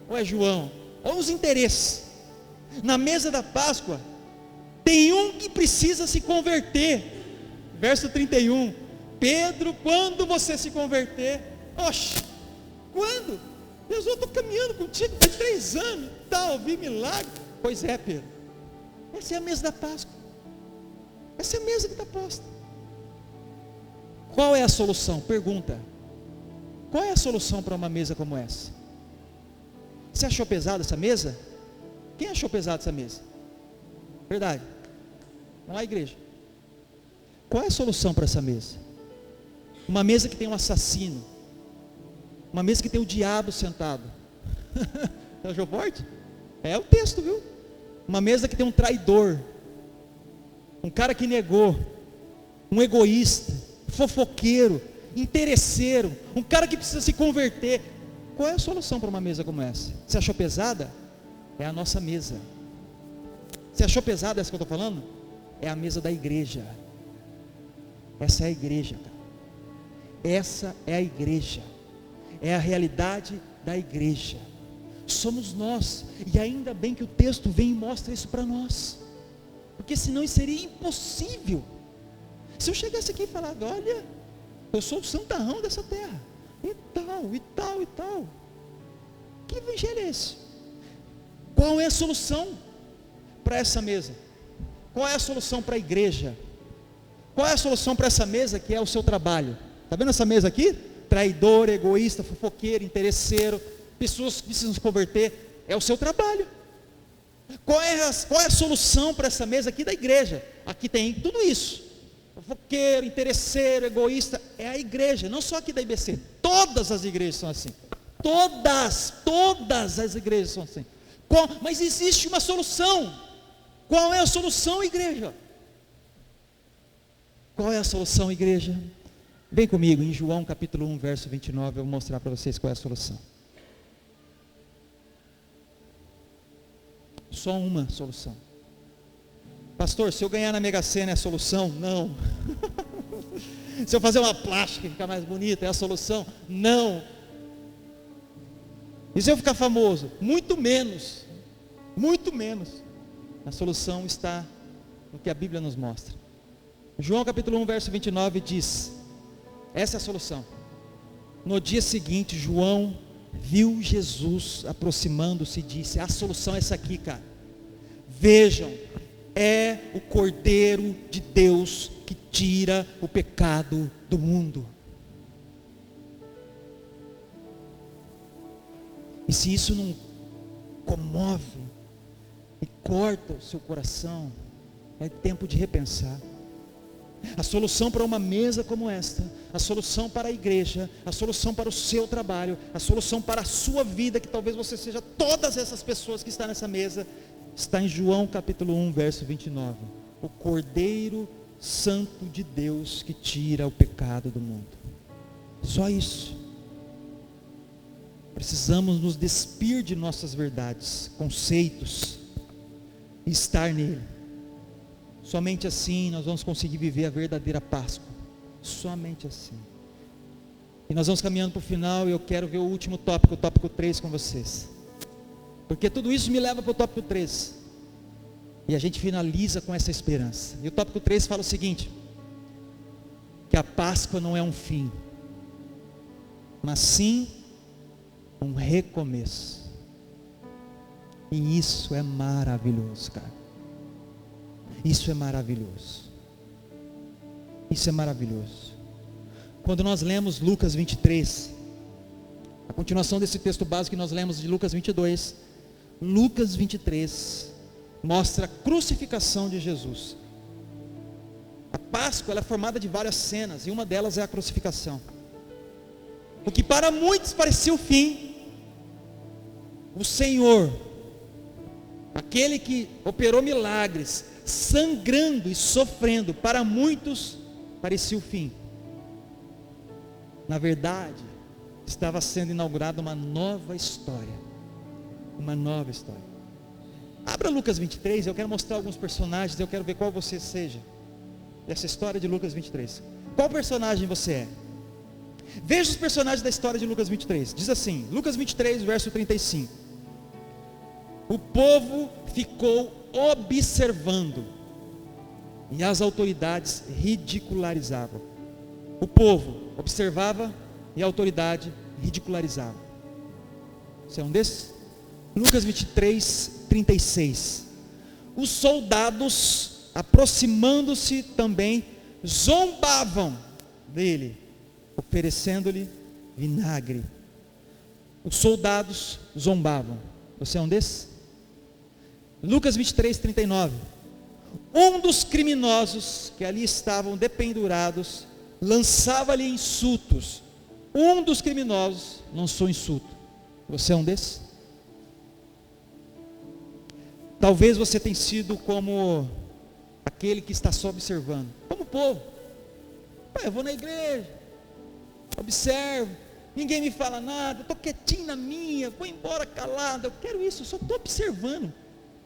Ou é João? Ou os interesses? Na mesa da Páscoa tem um que precisa se converter. Verso 31, Pedro, quando você se converter? Oxe, quando? Jesus, eu estou caminhando contigo por 3 anos e tal, vi milagre. Pois é, Pedro, essa é a mesa da Páscoa. Essa é a mesa que está posta. Qual é a solução? Pergunta. Qual é a solução para uma mesa como essa? Você achou pesada essa mesa? Quem achou pesada essa mesa? Verdade. Vamos lá, igreja. Qual é a solução para essa mesa? Uma mesa que tem um assassino. Uma mesa que tem o diabo sentado. Achou forte? É o texto, viu? Uma mesa que tem um traidor. Um cara que negou. Um egoísta. Fofoqueiro. Interesseiro. Um cara que precisa se converter. Qual é a solução para uma mesa como essa? Você achou pesada? É a nossa mesa. Você achou pesada essa que eu estou falando? É a mesa da igreja. Essa é a igreja, cara. Essa é a igreja. É a realidade da igreja. Somos nós. E ainda bem que o texto vem e mostra isso para nós. Porque senão isso seria impossível. Se eu chegasse aqui e falar, olha, eu sou o santarrão dessa terra. E tal, e tal, e tal. Que evangelho é esse? Qual é a solução para essa mesa? Qual é a solução para a igreja? Qual é a solução para essa mesa que é o seu trabalho? Está vendo essa mesa aqui? Traidor, egoísta, fofoqueiro, interesseiro, pessoas que precisam se converter. É o seu trabalho. Qual é a solução para essa mesa aqui da igreja? Aqui tem tudo isso. Fofoqueiro, interesseiro, egoísta. É a igreja, não só aqui da IBC. Todas as igrejas são assim. Todas as igrejas são assim. Mas existe uma solução. Qual é a solução, igreja? Qual é a solução, igreja? Vem comigo em João capítulo 1, verso 29, eu vou mostrar para vocês qual é a solução. Só uma solução. Pastor, se eu ganhar na Mega Sena é a solução? Não. Se eu fazer uma plástica e ficar mais bonita é a solução? Não. E se eu ficar famoso? Muito menos. Muito menos. A solução está no que a Bíblia nos mostra. João capítulo 1, verso 29 diz: Essa é a solução. No dia seguinte, João viu Jesus aproximando-se e disse: a solução é essa aqui, cara. Vejam, é o Cordeiro de Deus que tira o pecado do mundo. E se isso não comove e corta o seu coração, é tempo de repensar. A solução para uma mesa como esta, a solução para a igreja, a solução para o seu trabalho, a solução para a sua vida, que talvez você seja todas essas pessoas que estão nessa mesa, está em João capítulo 1, verso 29. O Cordeiro Santo de Deus que tira o pecado do mundo. Só isso. Precisamos nos despir de nossas verdades, conceitos, e estar nele. Somente assim nós vamos conseguir viver a verdadeira Páscoa. Somente assim. E nós vamos caminhando para o final, e eu quero ver o último tópico, o tópico 3 com vocês. Porque tudo isso me leva para o tópico 3. E a gente finaliza com essa esperança. E o tópico 3 fala o seguinte: que a Páscoa não é um fim, mas sim um recomeço. E isso é maravilhoso, cara. Isso é maravilhoso. Isso é maravilhoso. Quando nós lemos Lucas 23, a continuação desse texto básico que nós lemos de Lucas 22, Lucas 23 mostra a crucificação de Jesus. A Páscoa ela é formada de várias cenas, e uma delas é a crucificação. O que para muitos parecia o fim, o Senhor, aquele que operou milagres, sangrando e sofrendo, para muitos parecia o fim. Na verdade, estava sendo inaugurada uma nova história. Uma nova história. Abra Lucas 23, eu quero mostrar alguns personagens, eu quero ver qual você seja. Essa história de Lucas 23. Qual personagem você é? Veja os personagens da história de Lucas 23. Diz assim, Lucas 23, verso 35. O povo ficou observando, e as autoridades ridicularizavam. O povo observava e a autoridade ridicularizava. Você é um desses? Lucas 23, 36. Os soldados, aproximando-se também, zombavam dele, oferecendo-lhe vinagre. Os soldados zombavam. Você é um desses? Lucas 23, 39. Um dos criminosos que ali estavam dependurados lançava-lhe insultos. Um dos criminosos lançou insulto. Você é um desses? Talvez você tenha sido como aquele que está só observando, como o povo. Eu vou na igreja, observo, ninguém me fala nada, estou quietinho na minha, vou embora calado, eu quero isso, eu só estou observando.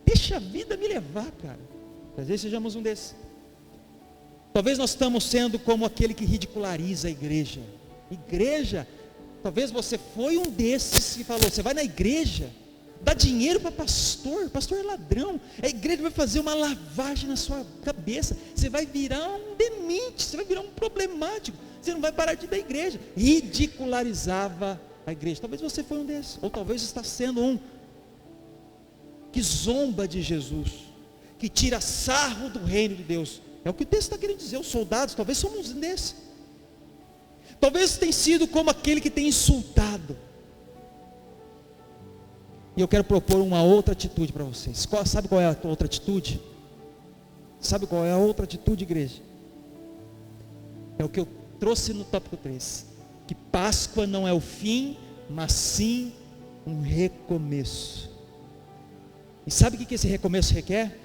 Deixa a vida me levar, cara. Talvez sejamos um desses. Talvez nós estamos sendo como aquele que ridiculariza a igreja. Igreja, talvez você foi um desses que falou, você vai na igreja, dá dinheiro para pastor é ladrão, a igreja vai fazer uma lavagem na sua cabeça, você vai virar um demente, você vai virar um problemático, você não vai parar de ir da igreja. Ridicularizava a igreja. Talvez você foi um desses, ou talvez está sendo um que zomba de Jesus, que tira sarro do reino de Deus. É o que o texto está querendo dizer. Os soldados, talvez somos um desses. Talvez tenha sido como aquele que tem insultado. E eu quero propor uma outra atitude para vocês. Sabe qual é a outra atitude? Sabe qual é a outra atitude, igreja? É o que eu trouxe no tópico 3. Que Páscoa não é o fim, mas sim um recomeço. E sabe o que esse recomeço requer?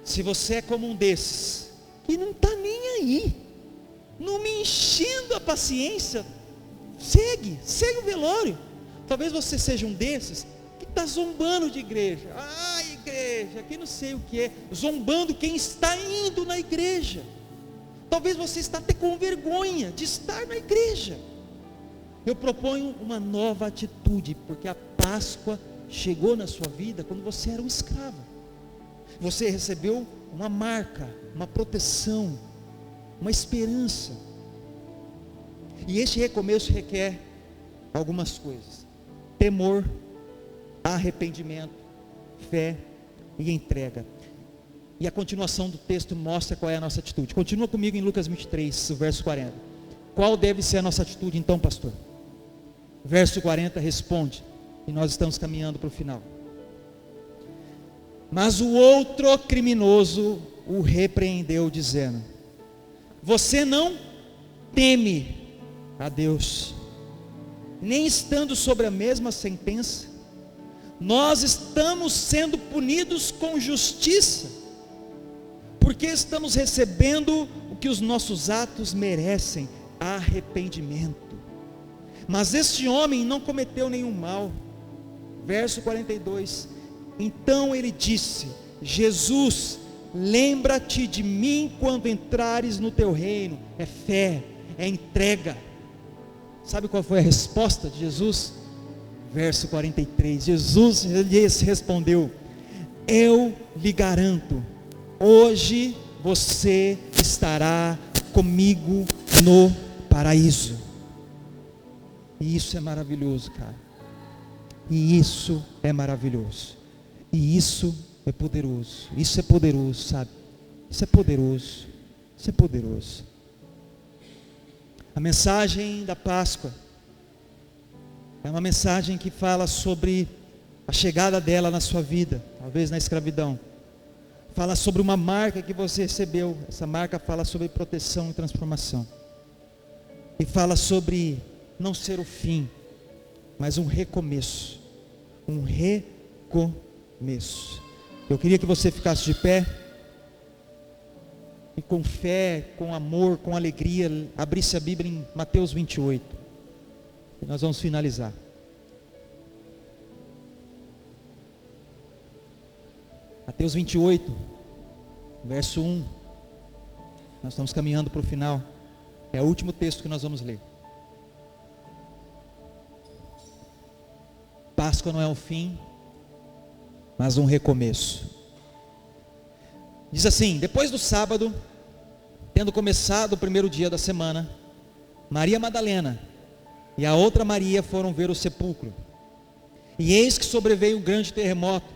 Se você é como um desses, que não está nem aí, não me enchendo a paciência, segue o velório. Talvez você seja um desses que está zombando de igreja. Igreja, que não sei o que é, zombando quem está indo na igreja. Talvez você está até com vergonha de estar na igreja. Eu proponho uma nova atitude, porque a Páscoa chegou na sua vida quando você era um escravo. Você recebeu uma marca, uma proteção, uma esperança. E este recomeço requer algumas coisas: temor, arrependimento, fé e entrega. E a continuação do texto mostra qual é a nossa atitude. Continua comigo em Lucas 23, verso 40. Qual deve ser a nossa atitude então, pastor? Verso 40 responde, e nós estamos caminhando para o final. Mas o outro criminoso o repreendeu, dizendo: você não teme a Deus, nem estando sobre a mesma sentença, nós estamos sendo punidos com justiça, porque estamos recebendo o que os nossos atos merecem, arrependimento. Mas este homem não cometeu nenhum mal. Verso 42, então ele disse: Jesus, lembra-te de mim quando entrares no teu reino. É fé, é entrega. Sabe qual foi a resposta de Jesus? Verso 43, Jesus lhes respondeu: eu lhe garanto, hoje você estará comigo no paraíso. E isso é maravilhoso, cara. E isso é maravilhoso. E isso é poderoso. Isso é poderoso, sabe? Isso é poderoso. Isso é poderoso. A mensagem da Páscoa é uma mensagem que fala sobre a chegada dela na sua vida, talvez na escravidão. Fala sobre uma marca que você recebeu. Essa marca fala sobre proteção e transformação. E fala sobre não ser o fim, mas um recomeço. Um recomeço. Eu queria que você ficasse de pé e com fé, com amor, com alegria, abrisse a Bíblia em Mateus 28. E nós vamos finalizar. Mateus 28, verso 1. Nós estamos caminhando para o final. É o último texto que nós vamos ler. Páscoa não é o fim, mas um recomeço. Diz assim: depois do sábado, tendo começado o primeiro dia da semana, Maria Madalena e a outra Maria foram ver o sepulcro. E eis que sobreveio um grande terremoto,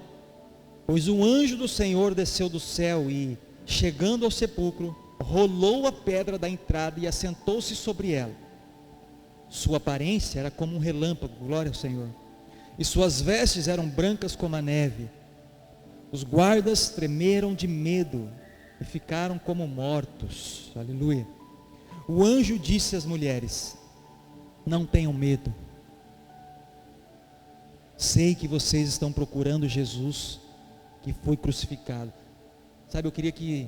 pois um anjo do Senhor desceu do céu e, chegando ao sepulcro, rolou a pedra da entrada e assentou-se sobre ela. Sua aparência era como um relâmpago, glória ao Senhor, e suas vestes eram brancas como a neve. Os guardas tremeram de medo e ficaram como mortos. Aleluia. O anjo disse às mulheres: não tenham medo. Sei que vocês estão procurando Jesus que foi crucificado. Sabe, eu queria que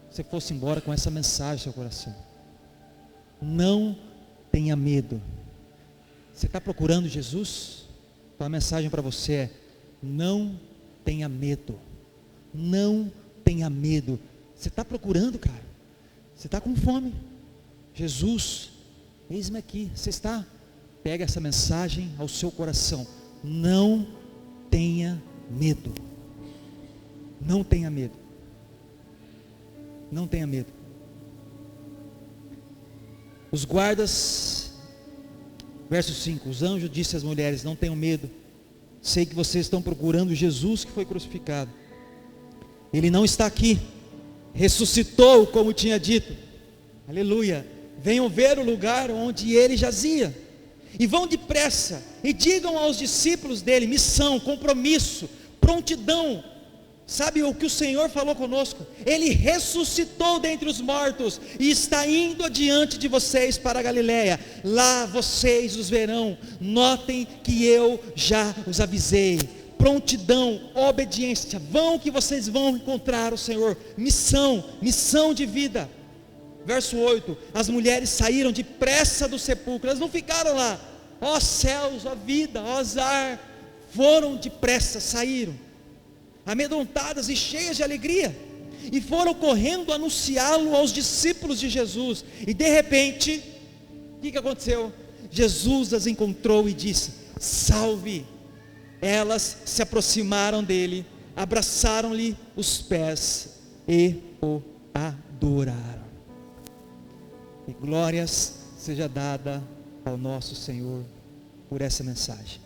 você fosse embora com essa mensagem no seu coração. Não tenha medo. Você está procurando Jesus? Então a mensagem para você é: não tenha medo. Não tenha medo. Você está procurando, cara? Você está com fome? Jesus, eis-me aqui. Você está? Pega essa mensagem ao seu coração. Não tenha medo. Não tenha medo. Não tenha medo. Os guardas, verso 5, os anjos disse às mulheres: não tenham medo, sei que vocês estão procurando Jesus que foi crucificado. Ele não está aqui, ressuscitou como tinha dito. Aleluia. Venham ver o lugar onde ele jazia, e vão depressa, e digam aos discípulos dele: missão, compromisso, prontidão. Sabe o que o Senhor falou conosco? Ele ressuscitou dentre os mortos e está indo adiante de vocês para a Galileia. Lá vocês os verão. Notem que eu já os avisei. Prontidão, obediência. Vão que vocês vão encontrar o Senhor. Missão de vida. Verso 8. As mulheres saíram depressa do sepulcro. Elas não ficaram lá. Ó céus, ó vida, ó azar. Foram depressa, saíram, amedrontadas e cheias de alegria, e foram correndo anunciá-lo aos discípulos de Jesus. E de repente, o que aconteceu? Jesus as encontrou e disse: salve. Elas se aproximaram dele, abraçaram-lhe os pés e o adoraram. E glórias seja dada ao nosso Senhor por essa mensagem.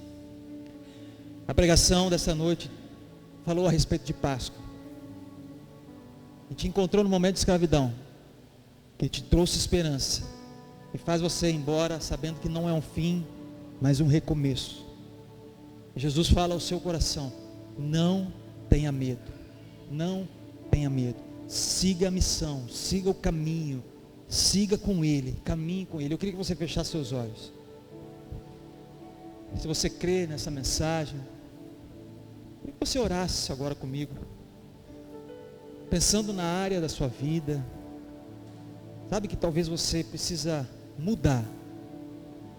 A pregação dessa noite falou a respeito de Páscoa. E te encontrou no momento de escravidão, que te trouxe esperança e faz você ir embora sabendo que não é um fim, mas um recomeço. E Jesus fala ao seu coração: não tenha medo, não tenha medo, siga a missão, siga o caminho, siga com Ele, caminhe com Ele. Eu queria que você fechasse seus olhos. Se você crê nessa mensagem, eu queria que você orasse agora comigo, pensando na área da sua vida. Sabe que talvez você precisa mudar,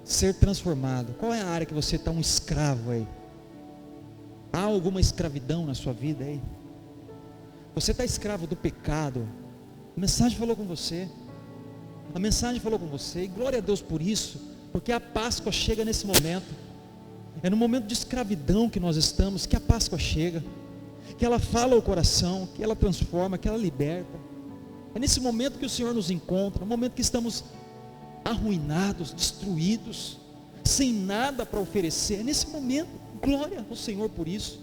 ser transformado. Qual é a área que você está um escravo aí? Há alguma escravidão na sua vida aí? Você está escravo do pecado? A mensagem falou com você. A mensagem falou com você. E glória a Deus por isso, porque a Páscoa chega nesse momento. É no momento de escravidão que nós estamos que a Páscoa chega, que ela fala ao coração, que ela transforma, que ela liberta. É nesse momento que o Senhor nos encontra, no momento que estamos arruinados, destruídos, sem nada para oferecer. É nesse momento, glória ao Senhor por isso.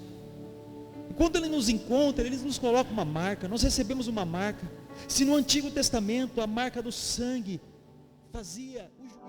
E quando Ele nos encontra, Ele nos coloca uma marca. Nós recebemos uma marca. Se no Antigo Testamento a marca do sangue fazia o